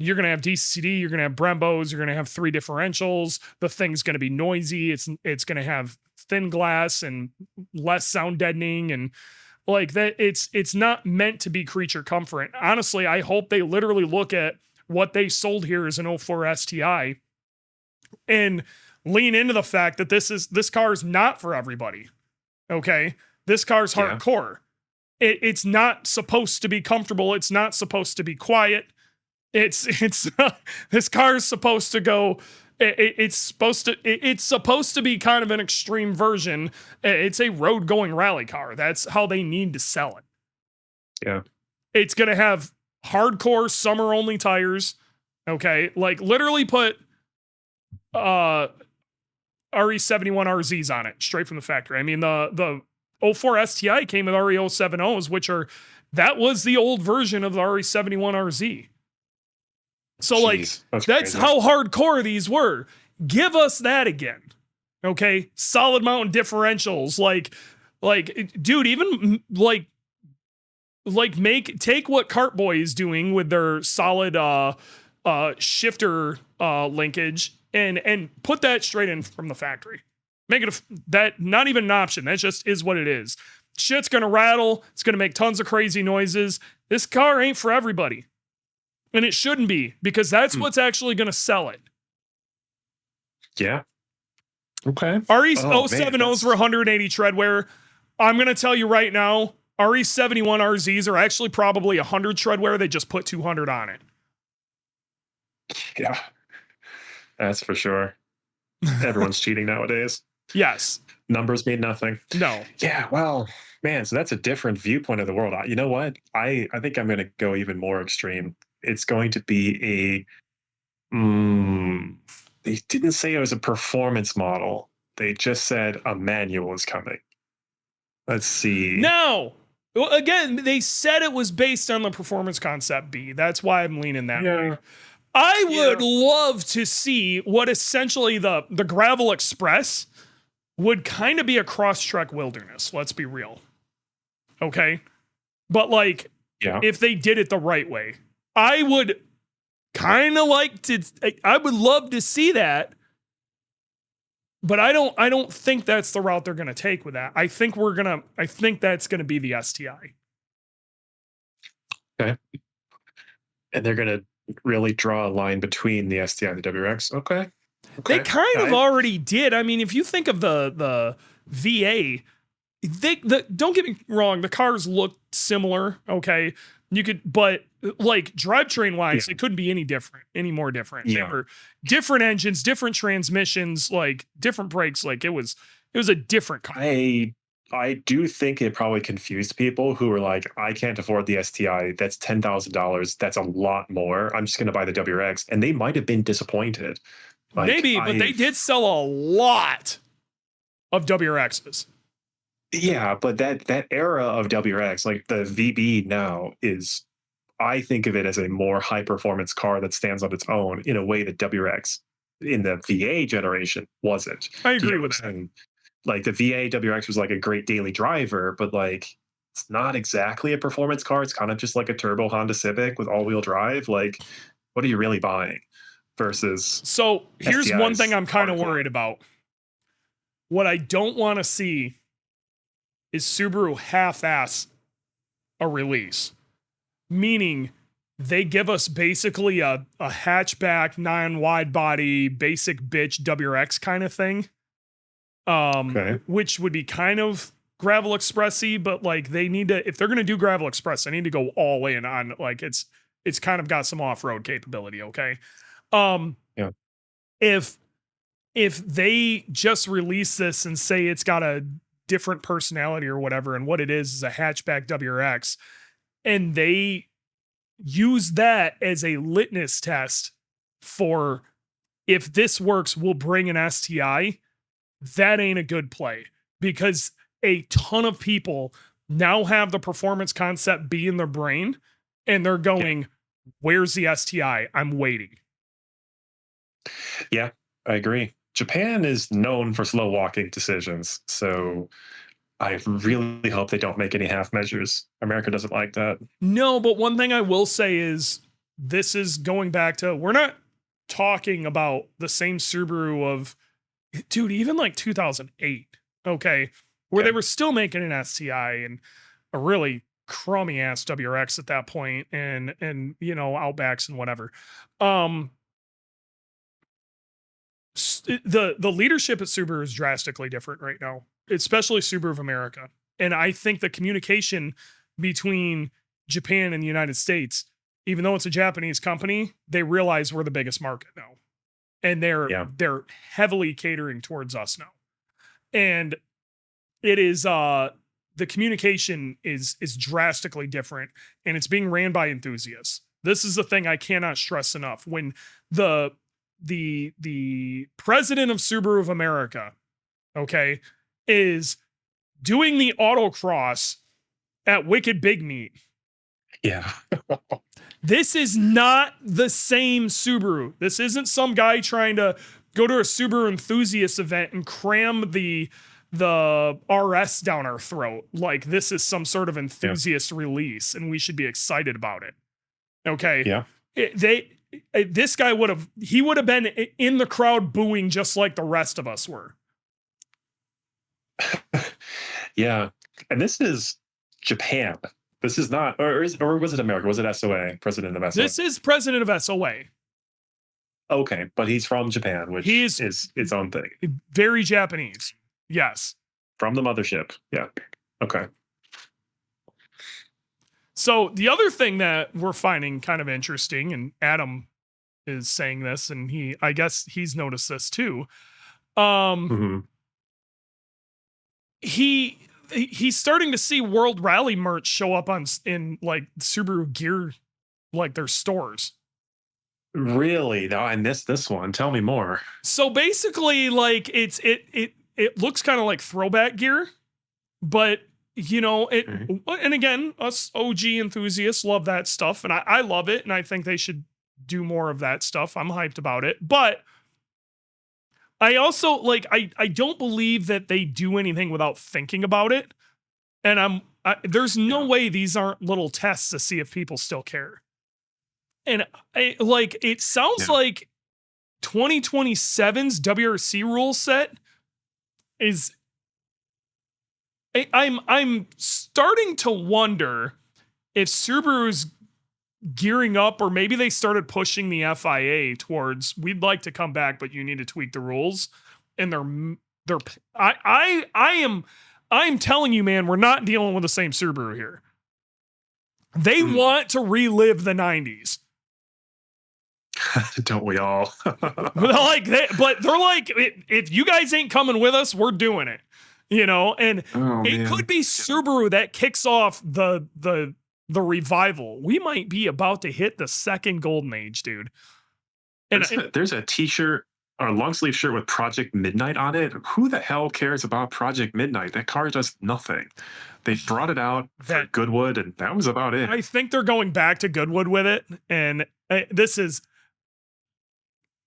You're going to have DCD, you're going to have Brembos, you're going to have 3 differentials. The thing's going to be noisy. It's going to have thin glass and less sound deadening, and like that. It's not meant to be creature comfort. Honestly, I hope they literally look at what they sold here as an 04 STI and lean into the fact that this car is not for everybody. Okay. This car's hardcore. It's not supposed to be comfortable. It's not supposed to be quiet. It's this car is supposed to go. It's supposed to be kind of an extreme version. It's a road going rally car. That's how they need to sell it. Yeah. It's going to have hardcore summer only tires. Okay. Like literally put, RE71 RZs on it straight from the factory. I mean, the 04 STI came with RE070s, that was the old version of the RE71 RZ. So like Jeez, that's that's crazy. how hardcore these were. Give us that again. Okay? Solid mountain differentials like dude, even like take what Cartboy is doing with their solid shifter linkage and put that straight in from the factory. Make it that not even an option. That just is what it is. Shit's gonna rattle. It's gonna make tons of crazy noises. This car ain't for everybody. And it shouldn't be, because that's what's actually gonna sell it. Yeah. Okay. RE Oh, man, 070s were 180 treadwear. I'm gonna tell you right now, RE71 RZs are actually probably 100 treadwear. They just put 200 on it. yeah, that's for sure. Everyone's cheating nowadays. Yes. Numbers mean nothing. No. Yeah, well, man, so that's a different viewpoint of the world. You know what? I think I'm going to go even more extreme. It's going to be they didn't say it was a performance model. They just said a manual is coming. Let's see. No. Well, again, they said it was based on the Performance Concept B. That's why I'm leaning that way. I would love to see what essentially the Gravel Express would kind of be a Crosstrek Wilderness. Let's be real. Okay? But like, if they did it the right way, I would kind of like to, I would love to see that. But I don't think that's the route they're going to take with that. I think that's going to be the STI. Okay. And they're going to really draw a line between the STI and the WRX. Okay. They kind of already did. I mean, if you think of the VA, don't get me wrong, the cars look similar. Okay. You could, but like drivetrain wise, it couldn't be any more different. Yeah. They were different engines, different transmissions, like different brakes. Like it was a different car. I do think it probably confused people who were like, I can't afford the STI. That's $10,000. That's a lot more. I'm just going to buy the WRX. And they might have been disappointed. Like, maybe, but they did sell a lot of WRXs. Yeah, but that era of WRX, like the VB now, is, I think of it as a more high performance car that stands on its own in a way that WRX in the VA generation wasn't. I agree with that. Like the VA WRX was like a great daily driver, but like it's not exactly a performance car. It's kind of just like a turbo Honda Civic with all-wheel drive. Like, what are you really buying? Versus, so here's one thing I'm kind of worried about. What I don't want to see is Subaru half-ass a release, meaning they give us basically a hatchback, non-wide body, basic bitch WRX kind of thing, which would be kind of Gravel Express-y, but like they need to, if they're going to do Gravel Express, they need to go all in on, like, it's kind of got some off-road capability. Okay. If they just release this and say it's got a different personality or whatever, and what it is a hatchback WRX, and they use that as a litmus test for, if this works, we'll bring an STI, that ain't a good play, because a ton of people now have the Performance Concept B in their brain and they're going, where's the STI? I'm waiting. Yeah, I agree. Japan is known for slow walking decisions. So I really hope they don't make any half measures. America doesn't like that. No, but one thing I will say is this is going back to, we're not talking about the same Subaru of, dude, even like 2008. Okay. Where they were still making an STI and a really crummy ass WRX at that point, and you know, Outbacks and whatever. The leadership at Subaru is drastically different right now, especially Subaru of America. And I think the communication between Japan and the United States, even though it's a Japanese company, they realize we're the biggest market now. And they're heavily catering towards us now. And it is the communication is drastically different, and it's being ran by enthusiasts. This is the thing I cannot stress enough. When the president of Subaru of America, okay, is doing the autocross at Wicked Big Meat, Yeah. This is not the same Subaru. This isn't some guy trying to go to a Subaru enthusiast event and cram the RS down our throat. Like this is some sort of enthusiast release, and we should be excited about it. Okay. Yeah. This guy would have been in the crowd booing just like the rest of us were. Yeah. And this is Japan. This is not, or was it America? Was it SOA? President of SOA? This is president of SOA. Okay, but he's from Japan, which is its own thing. Very Japanese. Yes. From the mothership. Yeah. Okay. So the other thing that we're finding kind of interesting, and Adam is saying this, and I guess he's noticed this too. He's starting to see World Rally merch show up in like Subaru gear, like their stores. Really? No, I missed this one. Tell me more. So basically, like it looks kind of like throwback gear, but you know it. And again, us OG enthusiasts love that stuff, and I love it, and I think they should do more of that stuff. I'm hyped about it, but I also like I don't believe that they do anything without thinking about it, and there's no way these aren't little tests to see if people still care. And it sounds like 2027's WRC rule set is. I'm starting to wonder if Subaru's gearing up, or maybe they started pushing the FIA towards we'd like to come back, but you need to tweak the rules. And I'm telling you, man, we're not dealing with the same Subaru here. They want to relive the 90s. Don't we all? But they're like, if you guys ain't coming with us, we're doing it. You know, and it could be Subaru that kicks off the revival. We might be about to hit the second golden age, dude. And there's a t-shirt or a long sleeve shirt with Project Midnight on it. Who the hell cares about Project Midnight? That car does nothing. They brought it out for Goodwood, and that was about it. I think they're going back to Goodwood with it. And this is,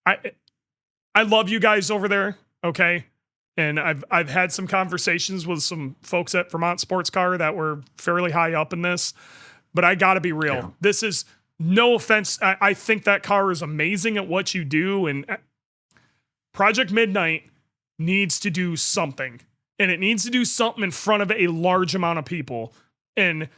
I love you guys over there. Okay. And I've had some conversations with some folks at Vermont Sports Car that were fairly high up in this, but I got to be real. Yeah. This is no offense. I think that car is amazing at what you do, and Project Midnight needs to do something, and it needs to do something in front of a large amount of people. And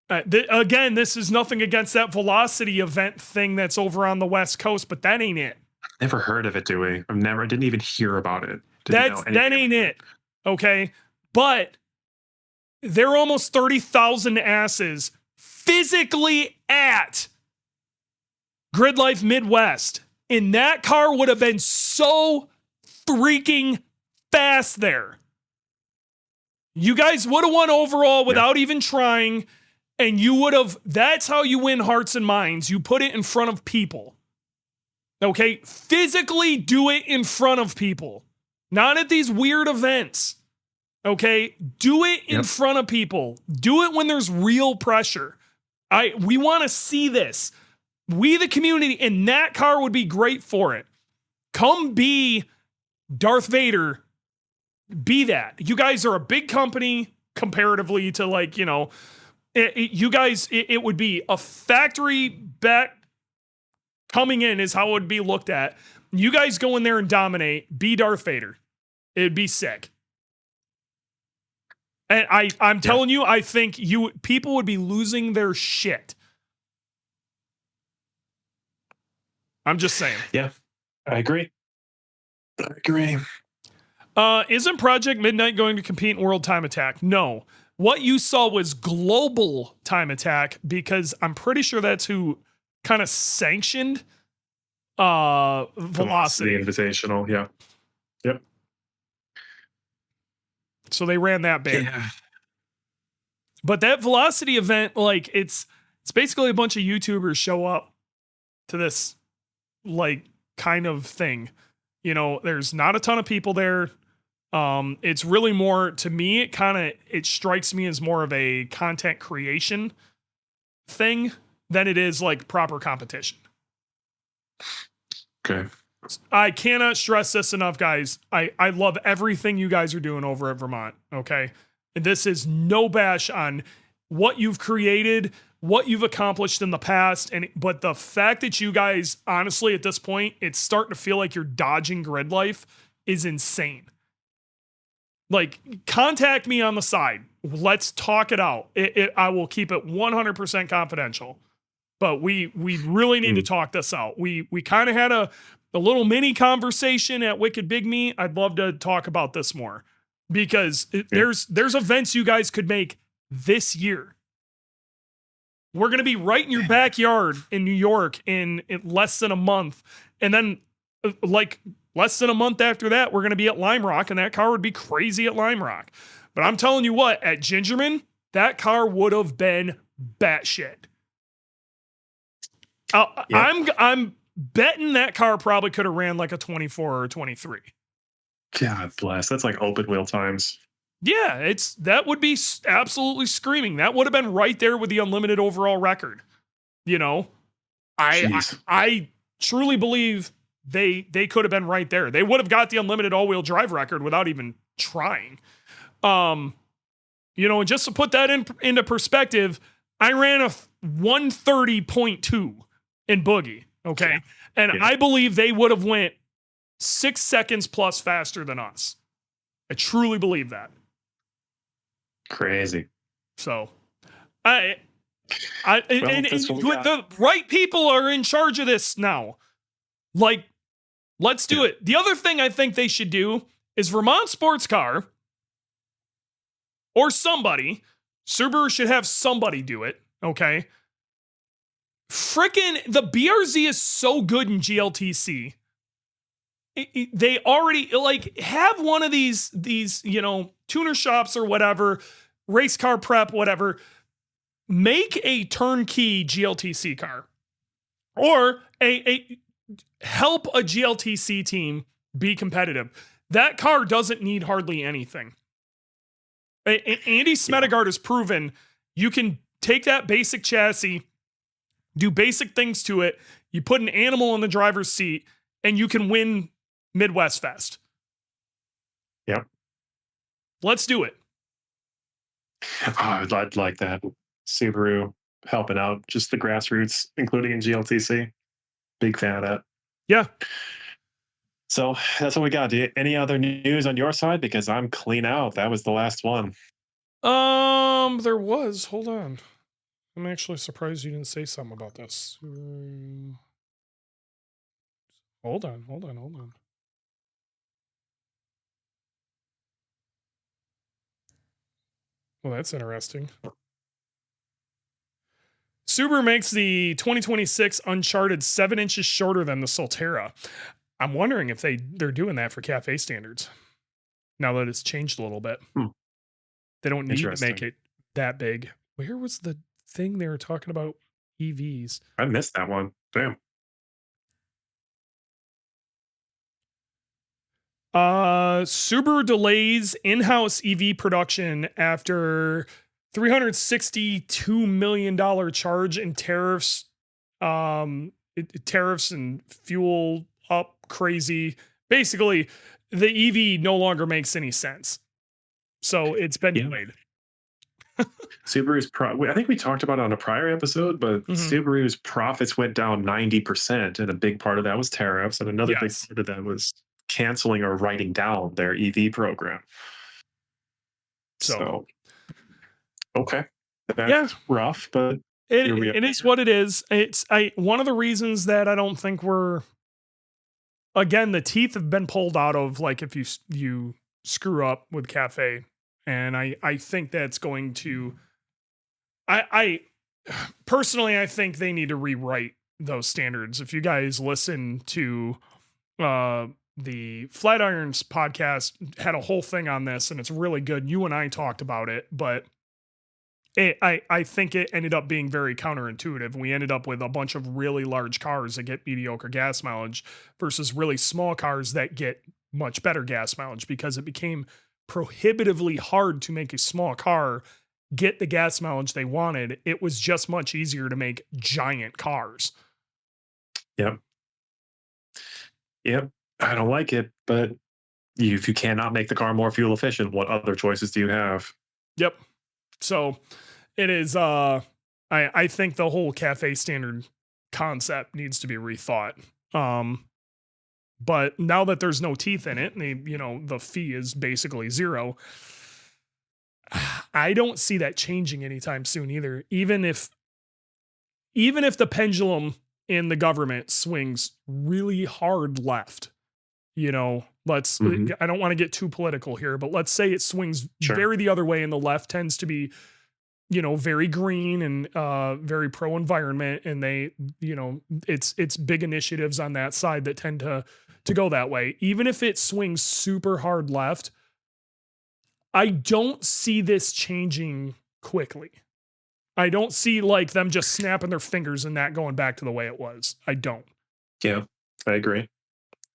again, this is nothing against that Velocity event thing that's over on the West Coast, but that ain't it. Never heard of it, Dewey. Didn't even hear about it. That ain't it. Okay. But they're almost 30,000 asses physically at Grid Life Midwest. And that car would have been so freaking fast there. You guys would have won overall without even trying. And you would have, that's how you win hearts and minds. You put it in front of people. Okay. Physically do it in front of people. Not at these weird events. Okay? Do it in front of people. Do it when there's real pressure. We want to see this. We, the community, and that car would be great for it. Come be Darth Vader. Be that. You guys are a big company comparatively to, like, you know, you guys, it would be a factory bet coming in is how it would be looked at. You guys go in there and dominate. Be Darth Vader. It'd be sick. And I'm telling you, I think people would be losing their shit. I'm just saying. Yeah, I agree. Isn't Project Midnight going to compete in World Time Attack? No. What you saw was Global Time Attack, because I'm pretty sure that's who kind of sanctioned Velocity Invitational. Yeah. Yep. So they ran that big. Yeah. But that Velocity event, like, it's basically a bunch of YouTubers show up to this, like, kind of thing. You know, there's not a ton of people there. It's really more, to me, it strikes me as more of a content creation thing than it is like proper competition. Okay. I cannot stress this enough, guys. I love everything you guys are doing over at Vermont. Okay. And this is no bash on what you've created, what you've accomplished in the past. But the fact that you guys, honestly, at this point, it's starting to feel like you're dodging grid life is insane. Like, contact me on the side. Let's talk it out. I will keep it 100% confidential. But we really need to talk this out. We kind of had a little mini conversation at Wicked Big Me. I'd love to talk about this more because there's events you guys could make this year. We're going to be right in your backyard in New York in less than a month. And then like less than a month after that, we're going to be at Lime Rock, and that car would be crazy at Lime Rock. But I'm telling you what, at Gingerman, that car would have been batshit. I'm betting that car probably could have ran like a 24 or 23. God bless. That's like open wheel times. Yeah, that would be absolutely screaming. That would have been right there with the unlimited overall record. You know, I truly believe they could have been right there. They would have got the unlimited all-wheel drive record without even trying. And just to put that into perspective, I ran a 130.2 in Boogie. Okay. And I believe they would have went 6 seconds plus faster than us. I truly believe that. Crazy. So the right people are in charge of this now. Like, let's do it. The other thing I think they should do is Vermont Sports Car or somebody, Subaru should have somebody do it. Okay. Frickin' the BRZ is so good in GLTC. They already have one of these, tuner shops or whatever, race car prep, whatever, make a turnkey GLTC car or help a GLTC team be competitive. That car doesn't need hardly anything. Andy Smedegard has proven you can take that basic chassis, do basic things to it. You put an animal in the driver's seat and you can win Midwest Fest. Yep. Let's do it. Oh, I'd like that. Subaru helping out just the grassroots, including in GLTC. Big fan of that. Yeah. So that's what we got. Any other news on your side? Because I'm clean out. That was the last one. There was. Hold on. I'm actually surprised you didn't say something about this. Hold on. Well, that's interesting. Subaru makes the 2026 Uncharted 7 inches shorter than the Solterra. I'm wondering if they're doing that for cafe standards now that it's changed a little bit. They don't need to make it that big. Where was the thing they were talking about EVs? I missed that one. Damn. Subaru delays in-house EV production after $362 million charge in tariffs. Tariffs and fuel up crazy. Basically, the EV no longer makes any sense. So it's been delayed. Subaru's I think we talked about it on a prior episode, but Subaru's profits went down 90%, and a big part of that was tariffs, and another big part of that was canceling or writing down their EV program. So okay, that's rough, but it is what it is. It's one of the reasons that I don't think we're, again, the teeth have been pulled out of, like, if you screw up with cafe, and I think that's going to, I personally, I think they need to rewrite those standards. If you guys listen to the Flatirons podcast, had a whole thing on this, and it's really good. You and I talked about it, but I think it ended up being very counterintuitive. We ended up with a bunch of really large cars that get mediocre gas mileage versus really small cars that get much better gas mileage, because it became prohibitively hard to make a small car get the gas mileage they wanted. It was just much easier to make giant cars. Yep. Yep. I don't like it, but if you cannot make the car more fuel efficient, what other choices do you have? Yep. So it is, I think the whole cafe standard concept needs to be rethought. But now that there's no teeth in it, and the fee is basically zero, I don't see that changing anytime soon either. Even if the pendulum in the government swings really hard left, let's, Mhm. I don't want to get too political here, but let's say it swings Sure. very the other way, and the left tends to be, very green and very pro environment, and they, it's big initiatives on that side that tend to go that way. Even if it swings super hard left, I don't see this changing quickly. I don't see like them just snapping their fingers and that going back to the way it was. I don't. Yeah, I agree.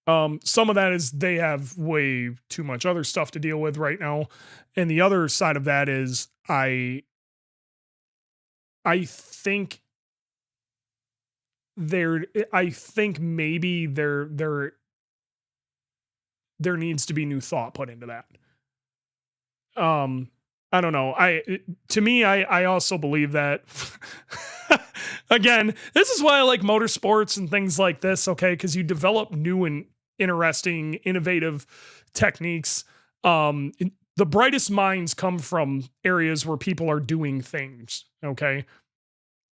Some of that is they have way too much other stuff to deal with right now. And the other side of that is I think maybe there needs to be new thought put into that. I don't know. To me, I also believe that again, this is why I like motorsports and things like this. Okay. Cause you develop new and interesting, innovative techniques. The brightest minds come from areas where people are doing things. Okay.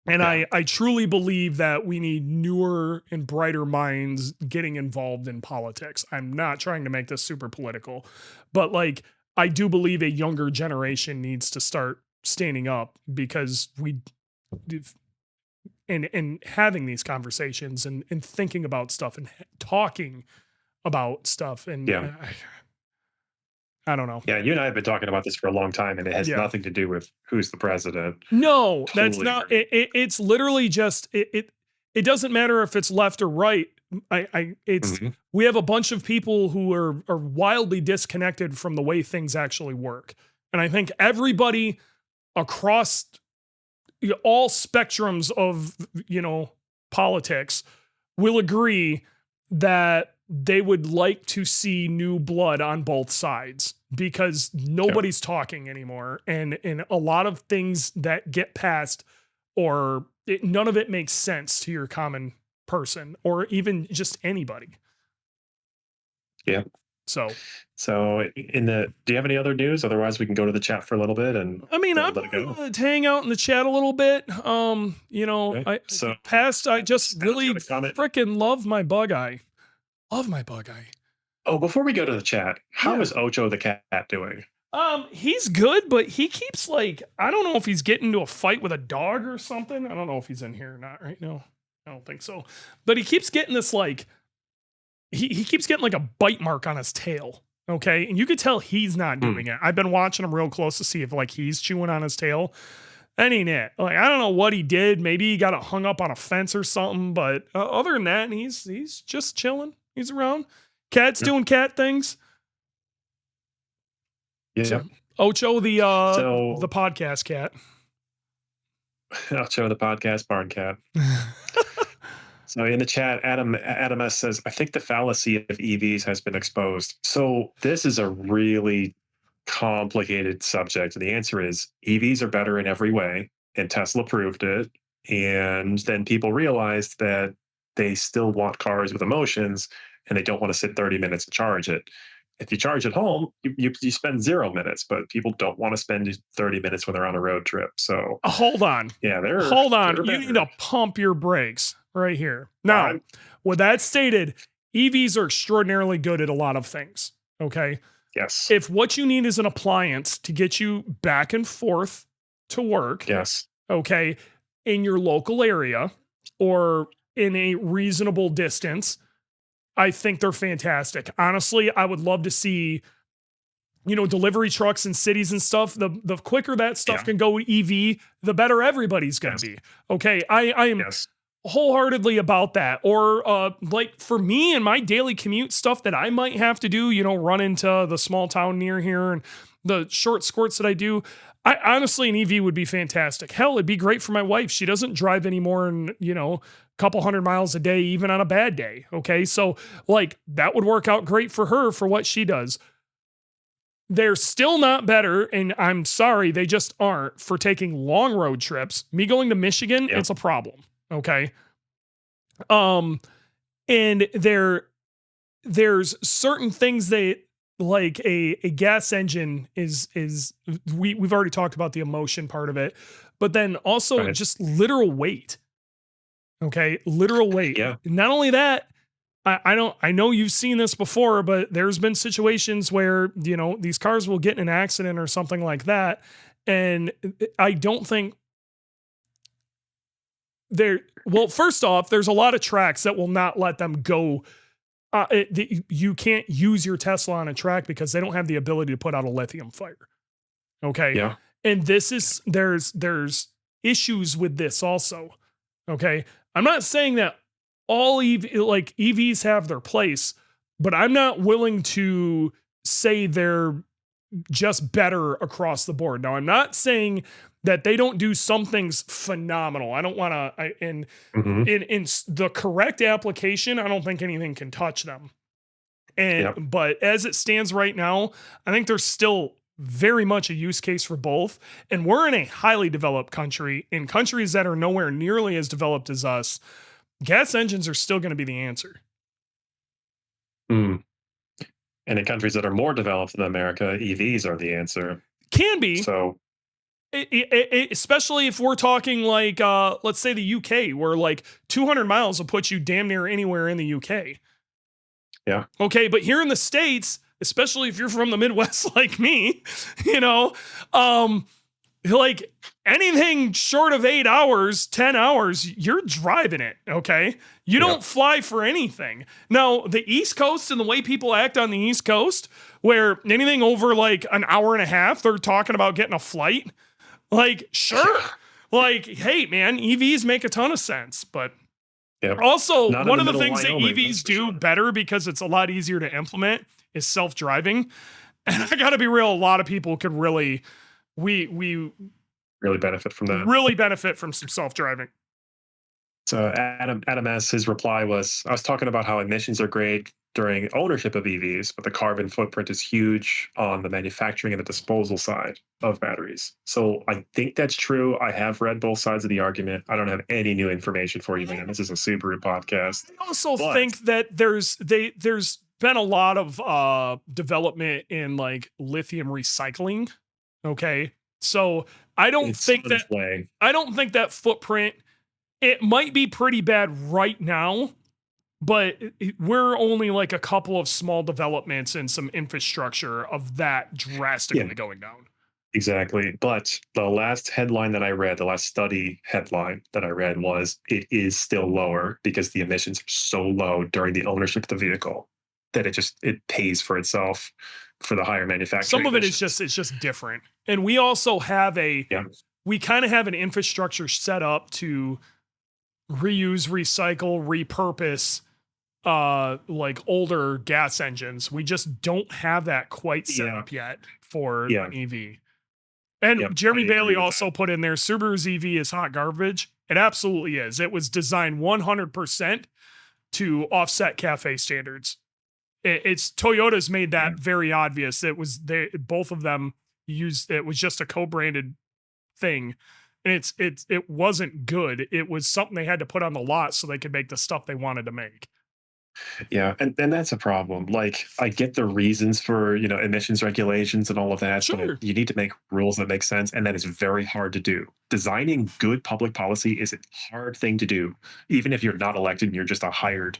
And Yeah. I truly believe that we need newer and brighter minds getting involved in politics. I'm not trying to make this super political, but like, I do believe a younger generation needs to start standing up, because and having these conversations and thinking about stuff and talking about stuff. And Yeah. I don't know. Yeah, you and I have been talking about this for a long time, and it has Yeah. nothing to do with who's the president. No, that's Totally not. agree. It's literally just it doesn't matter if it's left or right. It's Mhm. we have a bunch of people who are wildly disconnected from the way things actually work, and I think everybody across all spectrums of politics will agree that they would like to see new blood on both sides, because nobody's talking anymore, and a lot of things that get passed, or none of it makes sense to your common person or even just anybody. Yeah. So So, do you have any other news? Otherwise, we can go to the chat for a little bit and I mean, I'm let it go. gonna hang out in the chat a little bit. Okay. So, I just Scott's really got a comment. freaking love my bug eye. Love my bug eye. Oh, before we go to the chat, how Yeah. is Ocho the cat doing? He's good, but he keeps like, I don't know if he's getting into a fight with a dog or something. I don't know if he's in here or not right now. I don't think so. But he keeps getting this like he keeps getting like a bite mark on his tail. Okay. And you could tell he's not doing it. I've been watching him real close to see if like he's chewing on his tail. That ain't it. Like, I don't know what he did. Maybe he got it hung up on a fence or something. But other than that, he's just chilling. He's around. Cat's doing cat things. Yeah. So, Ocho, the So- podcast cat. Ocho the podcast barn cat. So in the chat, Adam S says, I think the fallacy of EVs has been exposed. So this is a really complicated subject. And the answer is EVs are better in every way. And Tesla proved it. And then people realized that they still want cars with emotions, and they don't want to sit 30 minutes and charge it. If you charge at home, you spend 0 minutes, but people don't want to spend 30 minutes when they're on a road trip. So Hold on. yeah, Hold on. they're You need better. to pump your brakes right here. Now, I'm- with that stated, EVs are extraordinarily good at a lot of things. Okay. Yes. If what you need is an appliance to get you back and forth to work, Yes. okay, in your local area or in a reasonable distance, I think they're fantastic. Honestly, I would love to see, delivery trucks in cities and stuff. The quicker that stuff Yeah. can go EV, the better everybody's going to be. Okay. I am Yes. wholeheartedly about that. Or like for me and my daily commute stuff that I might have to do, run into the small town near here and the short squirts that I do. I honestly, an EV would be fantastic. Hell, it'd be great for my wife. She doesn't drive anymore than, a couple hundred miles a day, even on a bad day. Okay. So like that would work out great for her for what she does. They're still not better, and I'm sorry, they just aren't for taking long road trips. Me going to Michigan, it's a problem. Okay. And there's certain things that like a gas engine is we've already talked about the emotion part of it, but then also just literal weight. Okay. Literal weight. Yeah. Not only that, I know you've seen this before, but there's been situations where, these cars will get in an accident or something like that. And I don't think first off, there's a lot of tracks that will not let them go. You can't use your Tesla on a track because they don't have the ability to put out a lithium fire. Okay. Yeah. And there's issues with this also. Okay. I'm not saying that all EVs have their place, but I'm not willing to say they're just better across the board. Now, I'm not saying that they don't do some things phenomenal. I don't want to, in the correct application, I don't think anything can touch them. But as it stands right now, I think there's still very much a use case for both. And we're in a highly developed country. In countries that are nowhere nearly as developed as us, gas engines are still going to be the answer. And in countries that are more developed than America, EVs are the answer. Can be. So, especially if we're talking like, let's say the UK, where like 200 miles will put you damn near anywhere in the UK. Yeah. Okay, but here in the States, especially if you're from the Midwest like me, like anything short of 8 hours, 10 hours, you're driving it. Okay. You don't fly for anything. Now, the East Coast and the way people act on the East Coast, where anything over like an hour and a half, they're talking about getting a flight. Like, sure. Like, hey, man, EVs make a ton of sense. But also, one of the things that EVs do better because it's a lot easier to implement is self-driving. And I got to be real, a lot of people could really. We really benefit from that. Really benefit from some self-driving. So Adam S. His reply was, I was talking about how emissions are great during ownership of EVs, but the carbon footprint is huge on the manufacturing and the disposal side of batteries. So I think that's true. I have read both sides of the argument. I don't have any new information for you, man. This is a Subaru podcast. I also think that there's been a lot of development in like lithium recycling. Okay. So I don't think that footprint, it might be pretty bad right now, but we're only like a couple of small developments and some infrastructure of that drastically going down. Exactly. But the last headline that I read, the last study headline that I read was it is still lower because the emissions are so low during the ownership of the vehicle that it pays for itself for the higher manufacturing. Some of it is it's just different. And we also have we kind of have an infrastructure set up to reuse, recycle, repurpose like older gas engines. We just don't have that quite set up yet for an EV. And Jeremy Bailey also put in there, Subaru's EV is hot garbage. It absolutely is. It was designed 100% to offset CAFE standards. It's Toyota's made that very obvious. It was both of them used, it was just a co-branded thing. And it wasn't good. It was something they had to put on the lot so they could make the stuff they wanted to make. Yeah, and that's a problem. Like, I get the reasons for, emissions regulations and all of that, but you need to make rules that make sense, and that is very hard to do. Designing good public policy is a hard thing to do, even if you're not elected and you're just a hired,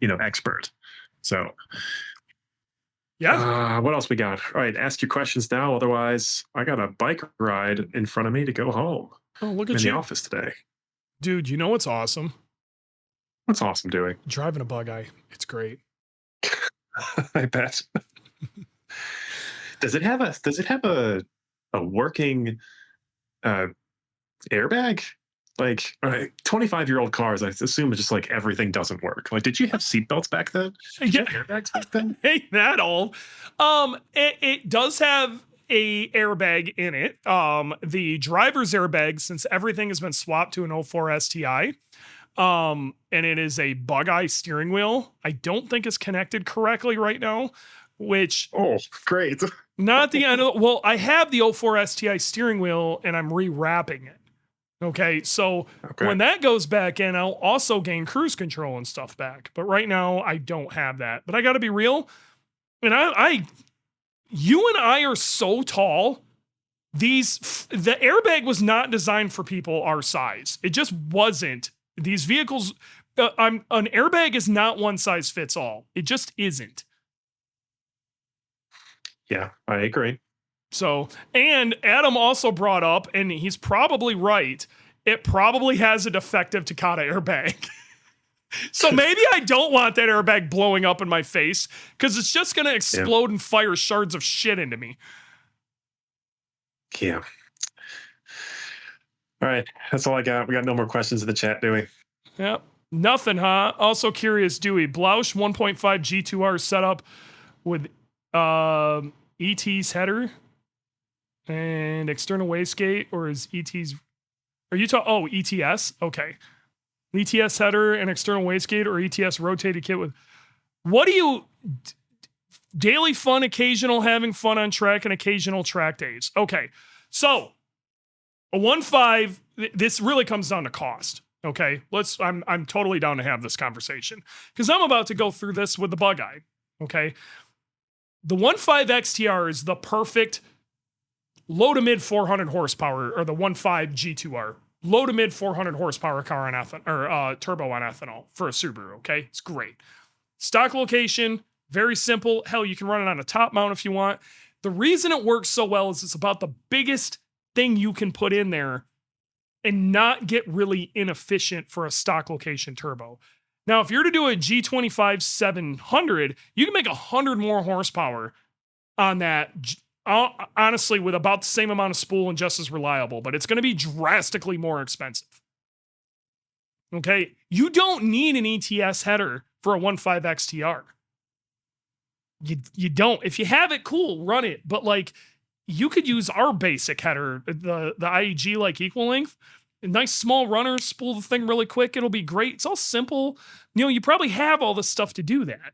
expert. So, what else we got? All right, ask your questions now. Otherwise, I got a bike ride in front of me to go home. Oh, look at I'm you. in the office today. Dude, you know what's awesome? What's awesome doing? Driving a Bug-Eye. It's great. I bet. Does it have a working airbag? Like, 25-year-old cars, I assume it's just like everything doesn't work. Like, did you have seatbelts back then? Did you Yeah, have airbags back then? ain't that old. It does have a airbag in it. The driver's airbag, since everything has been swapped to an '04 STI, and it is a bug eye steering wheel. I don't think it's connected correctly right now, which Oh, great. not the end of well, I have the '04 STI steering wheel and I'm rewrapping it. Okay, so Okay. when that goes back in, I'll also gain cruise control and stuff back. But right now, I don't have that. But I got to be real, and you and I are so tall. The airbag was not designed for people our size. It just wasn't. These vehicles, an airbag is not one size fits all. It just isn't. Yeah, I agree. So, and Adam also brought up, and he's probably right, it probably has a defective Takata airbag. So maybe I don't want that airbag blowing up in my face because it's just going to Yeah. explode and fire shards of shit into me. Yeah. All right. That's all I got. We got no more questions in the chat, do we? Yep. Nothing, huh? Also curious, Dewey. Blausch 1.5 G2R setup with ET's header and external wastegate, or is ET's... Are you talking... Oh, ETS? Okay. ETS header and external wastegate, or ETS rotated kit with... What do you... Daily fun, occasional having fun on track, and occasional track days. Okay. So, a 1.5, this really comes down to cost. Okay. I'm totally down to have this conversation because I'm about to go through this with the bug eye. Okay. The 1.5 XTR is the perfect low to mid 400 horsepower, or the 1.5 G2R, low to mid 400 horsepower car on ethanol, or turbo on ethanol for a Subaru. Okay. It's great. Stock location, very simple. Hell, you can run it on a top mount if you want. The reason it works so well is it's about the biggest thing you can put in there and not get really inefficient for a stock location turbo. Now, if you're to do a G25 700, you can make 100 more horsepower on that, honestly, with about the same amount of spool and just as reliable, but it's going to be drastically more expensive. Okay? You don't need an ETS header for a 1.5 XTR. You don't. If you have it, cool, run it. But like, you could use our basic header, the IAG like equal length, a nice small runner, spool the thing really quick. It'll be great. It's all simple. You know, you probably have all the stuff to do that.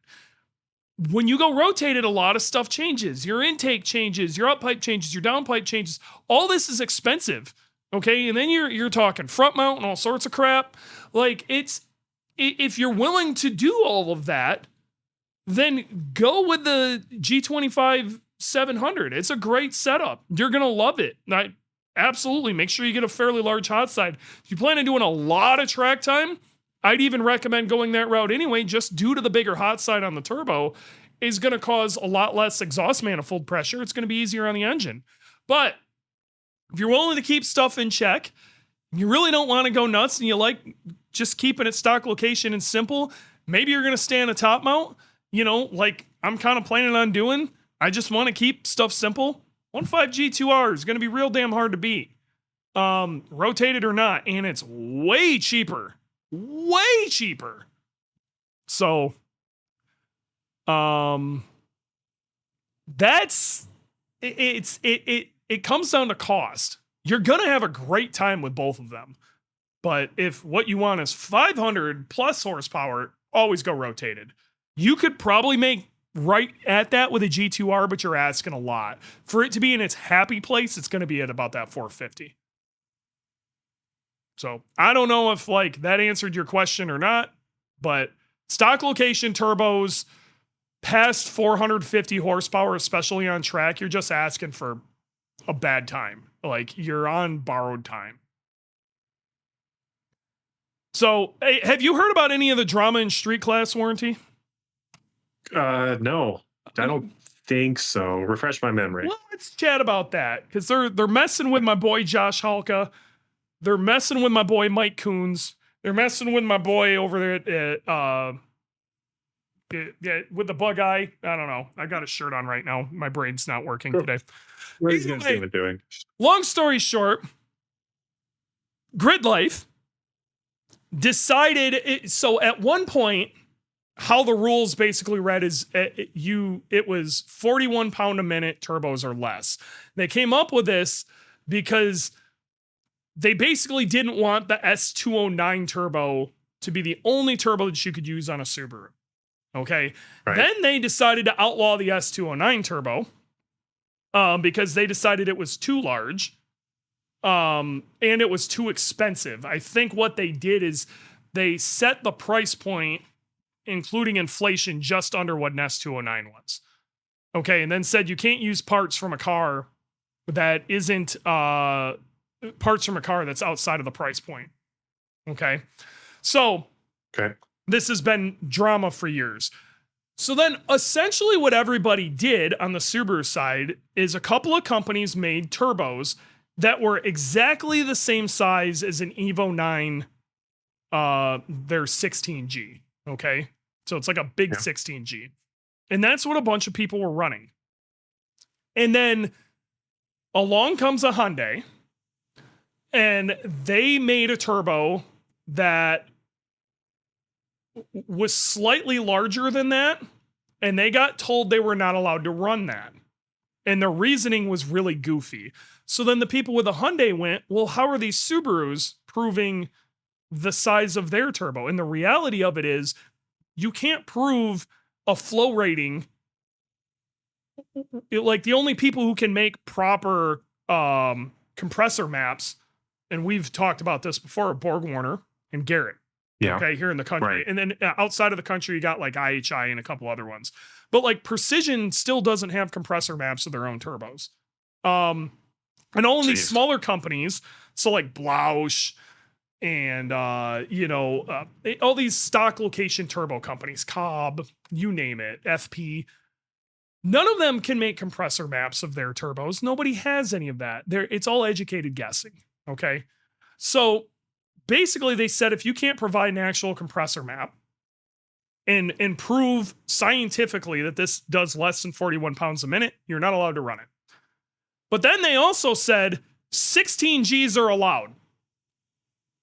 When you go rotated, a lot of stuff changes. Your intake changes, your up pipe changes, your down pipe changes. All this is expensive. Okay. And then you're talking front mount and all sorts of crap. Like, if you're willing to do all of that, then go with the G25 700. It's a great setup. You're going to love it. Absolutely. Make sure you get a fairly large hot side. If you plan on doing a lot of track time, I'd even recommend going that route anyway, just due to the bigger hot side on the turbo is going to cause a lot less exhaust manifold pressure. It's going to be easier on the engine. But if you're willing to keep stuff in check, you really don't want to go nuts and you like just keeping it stock location and simple, maybe you're going to stay on a top mount, you know, like I'm kind of planning on doing. I just want to keep stuff simple. 1.5 G2R is going to be real damn hard to beat, rotated or not, and it's way cheaper. Way cheaper. So, that's it comes down to cost. You're gonna have a great time with both of them, but if what you want is 500 plus horsepower, always go rotated. You could probably make right at that with a G2R, but you're asking a lot for it to be in its happy place. It's going to be at about that 450. So I don't know if like that answered your question or not, but stock location turbos past 450 horsepower, especially on track, you're just asking for a bad time. Like you're on borrowed time. So hey, have you heard about any of the drama in street class warranty? No, I don't think so. Refresh my memory. Well, let's chat about that because they're messing with my boy Josh Halka. They're messing with my boy Mike Coons. They're messing with my boy over there at with the bug eye. I don't know. I got a shirt on right now. My brain's not working today. What is Steven doing? Long story short, Grid Life decided so at one point, how the rules basically read is it was 41 pound a minute turbos or less. They came up with this because they basically didn't want the S209 turbo to be the only turbo that you could use on a Subaru. Okay. Right. Then they decided to outlaw the S209 turbo because they decided it was too large and it was too expensive. I think what they did is they set the price point, including inflation, just under what an S209 was. Okay. And then said you can't use parts from a car that isn't parts from a car that's outside of the price point. Okay. So this has been drama for years. So then essentially what everybody did on the Subaru side is a couple of companies made turbos that were exactly the same size as an Evo 9, their 16G. Okay. So it's like a big 16G. And that's what a bunch of people were running. And then along comes a Hyundai, and they made a turbo that was slightly larger than that, and they got told they were not allowed to run that. And the reasoning was really goofy. So then the people with the Hyundai went, well, how are these Subarus proving the size of their turbo? And the reality of it is you can't prove a flow rating. Like the only people who can make proper compressor maps, and we've talked about this before, BorgWarner and Garrett. Yeah. Okay, here in the country. Right. And then outside of the country, you got like IHI and a couple other ones. But like Precision still doesn't have compressor maps of their own turbos. And all of these smaller companies, so like Blausch and, all these stock location turbo companies, Cobb, you name it, FP, none of them can make compressor maps of their turbos. Nobody has any of that. It's all educated guessing. Okay. So basically they said, if you can't provide an actual compressor map and prove scientifically that this does less than 41 pounds a minute, you're not allowed to run it. But then they also said 16 Gs are allowed.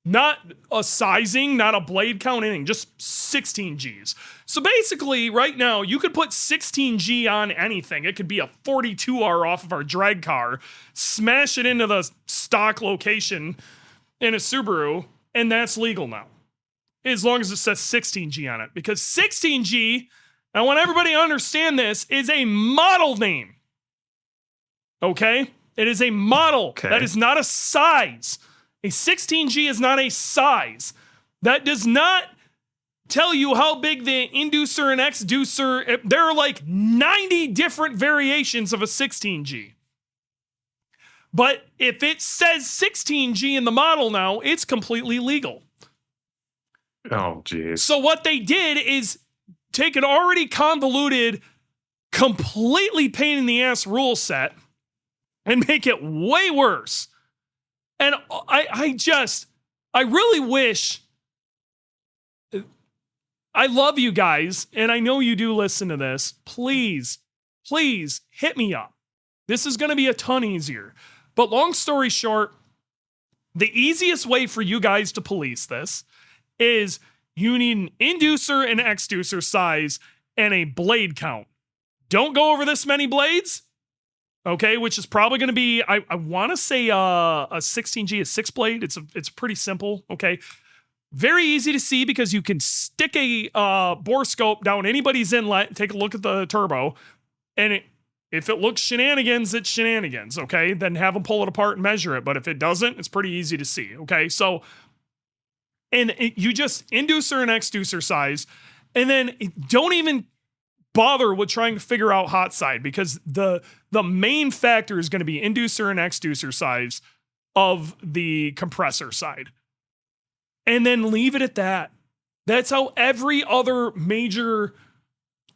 Not a sizing, not a blade count, anything, just 16 Gs. So basically, right now, you could put 16 G on anything. It could be a 42R off of our drag car, smash it into the stock location in a Subaru, and that's legal now. As long as it says 16 G on it. Because 16 G, I want everybody to understand this, is a model name. Okay? It is a model. Okay. That is not a size. A 16G is not a size. That does not tell you how big the inducer and exducer. There are like 90 different variations of a 16G. But if it says 16G in the model now, it's completely legal. Oh, geez. So what they did is take an already convoluted, completely pain in the ass rule set and make it way worse. And I really wish, I love you guys, and I know you do listen to this. Please hit me up. This is going to be a ton easier. But long story short, the easiest way for you guys to police this is you need an inducer and exducer size and a blade count. Don't go over this many blades. Okay, which is probably going to be, I want to say a 16G, a 6-blade. It's pretty simple, okay? Very easy to see because you can stick a bore scope down anybody's inlet and take a look at the turbo. And if it looks shenanigans, it's shenanigans, okay? Then have them pull it apart and measure it. But if it doesn't, it's pretty easy to see, okay? So, you just inducer and exducer size. And then don't even bother with trying to figure out hot side because the main factor is going to be inducer and exducer size of the compressor side. And then leave it at that. That's how every other major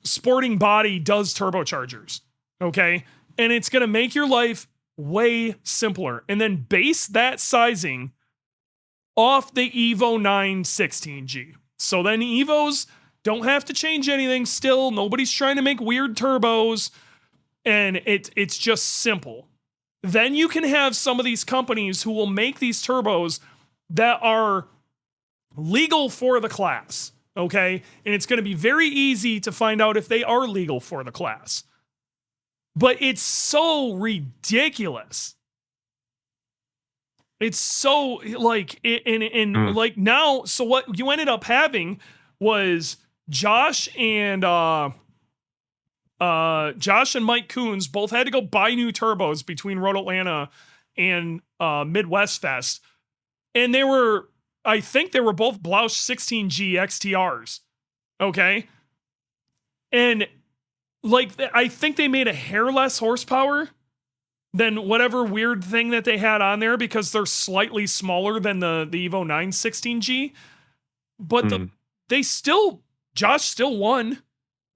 sporting body does turbochargers. Okay? And it's going to make your life way simpler. And then base that sizing off the Evo 9 16G. So then Evos don't have to change anything still. Nobody's trying to make weird turbos. And it's just simple. Then you can have some of these companies who will make these turbos that are legal for the class. Okay. And it's going to be very easy to find out if they are legal for the class. But it's so ridiculous. It's so like, like now, so what you ended up having was Josh and Mike Coons both had to go buy new turbos between Road Atlanta and Midwest Fest. And I think they were both Blausch 16G XTRs. Okay. And like, I think they made a hair less horsepower than whatever weird thing that they had on there because they're slightly smaller than the Evo 9 16G. But Josh still won.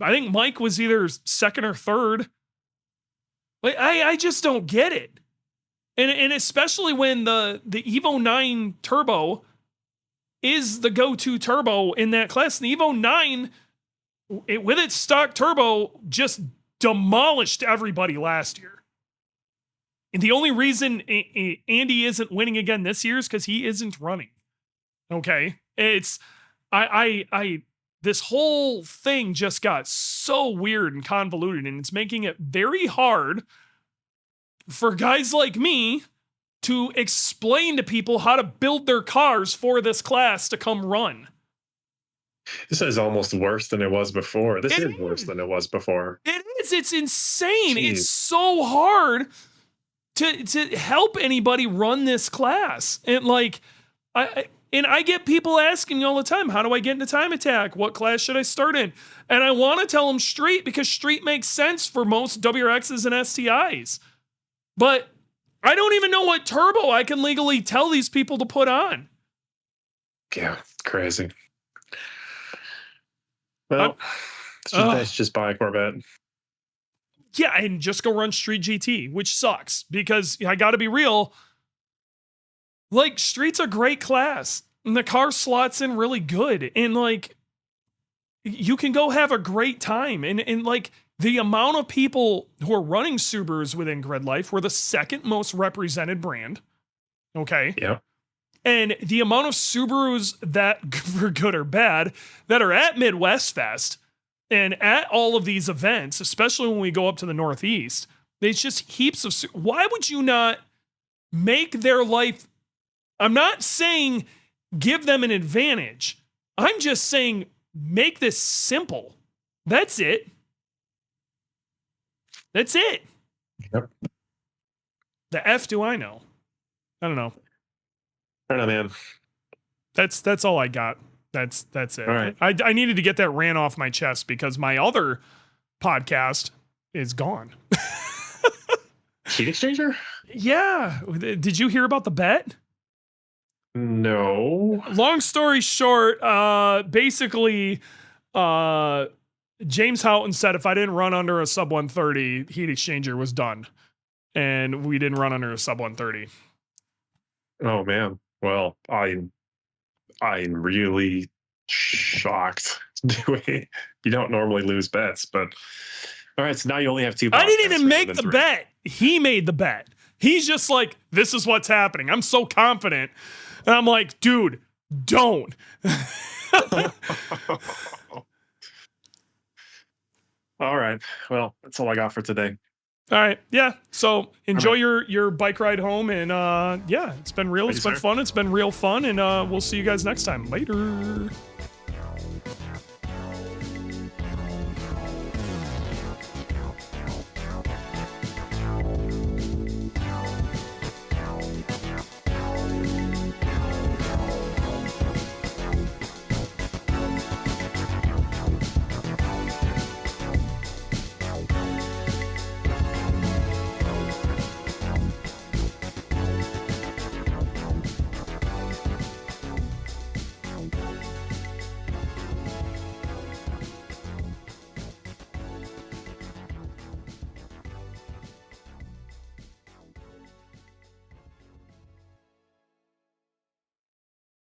I think Mike was either second or third. Like, I just don't get it. And especially when the Evo 9 turbo is the go-to turbo in that class. And the Evo 9, with its stock turbo, just demolished everybody last year. And the only reason Andy isn't winning again this year is because he isn't running. Okay? It's... this whole thing just got so weird and convoluted, and it's making it very hard for guys like me to explain to people how to build their cars for this class to come run. This is almost worse than it was before. This is worse than it was before. It is. It's insane. Jeez. It's so hard to help anybody run this class. And like, I get people asking me all the time, how do I get into Time Attack? What class should I start in? And I want to tell them Street because Street makes sense for most WRXs and STIs. But I don't even know what turbo I can legally tell these people to put on. Yeah, it's crazy. Well, let's just buy a Corvette. Yeah, and just go run Street GT, which sucks because I got to be real. Like, Street's a great class, and the car slots in really good, and like, you can go have a great time, and like, the amount of people who are running Subarus within Grid Life, we're the second most represented brand, okay? Yeah. And the amount of Subarus that, for good or bad, that are at Midwest Fest, and at all of these events, especially when we go up to the Northeast, there's just heaps of... Why would you not make their life... I'm not saying give them an advantage. I'm just saying make this simple. That's it. That's it. Yep. The F do I know? I don't know. I don't know, man. That's all I got. That's it. All right. I needed to get that rant off my chest because my other podcast is gone. Heat exchanger? Yeah. Did you hear about the bet? No. Long story short, basically, James Houghton said if I didn't run under a sub 130, heat exchanger was done. And we didn't run under a sub 130. Oh man. Well, I'm really shocked. You don't normally lose bets, but all right, so now you only have two. I didn't even make the bet. He made the bet. He's just like, this is what's happening. I'm so confident. And I'm like, dude, don't. All right. Well, that's all I got for today. All right. Yeah. So enjoy your bike ride home. And yeah, it's been real. It's been fun. It's been real fun. And we'll see you guys next time. Later.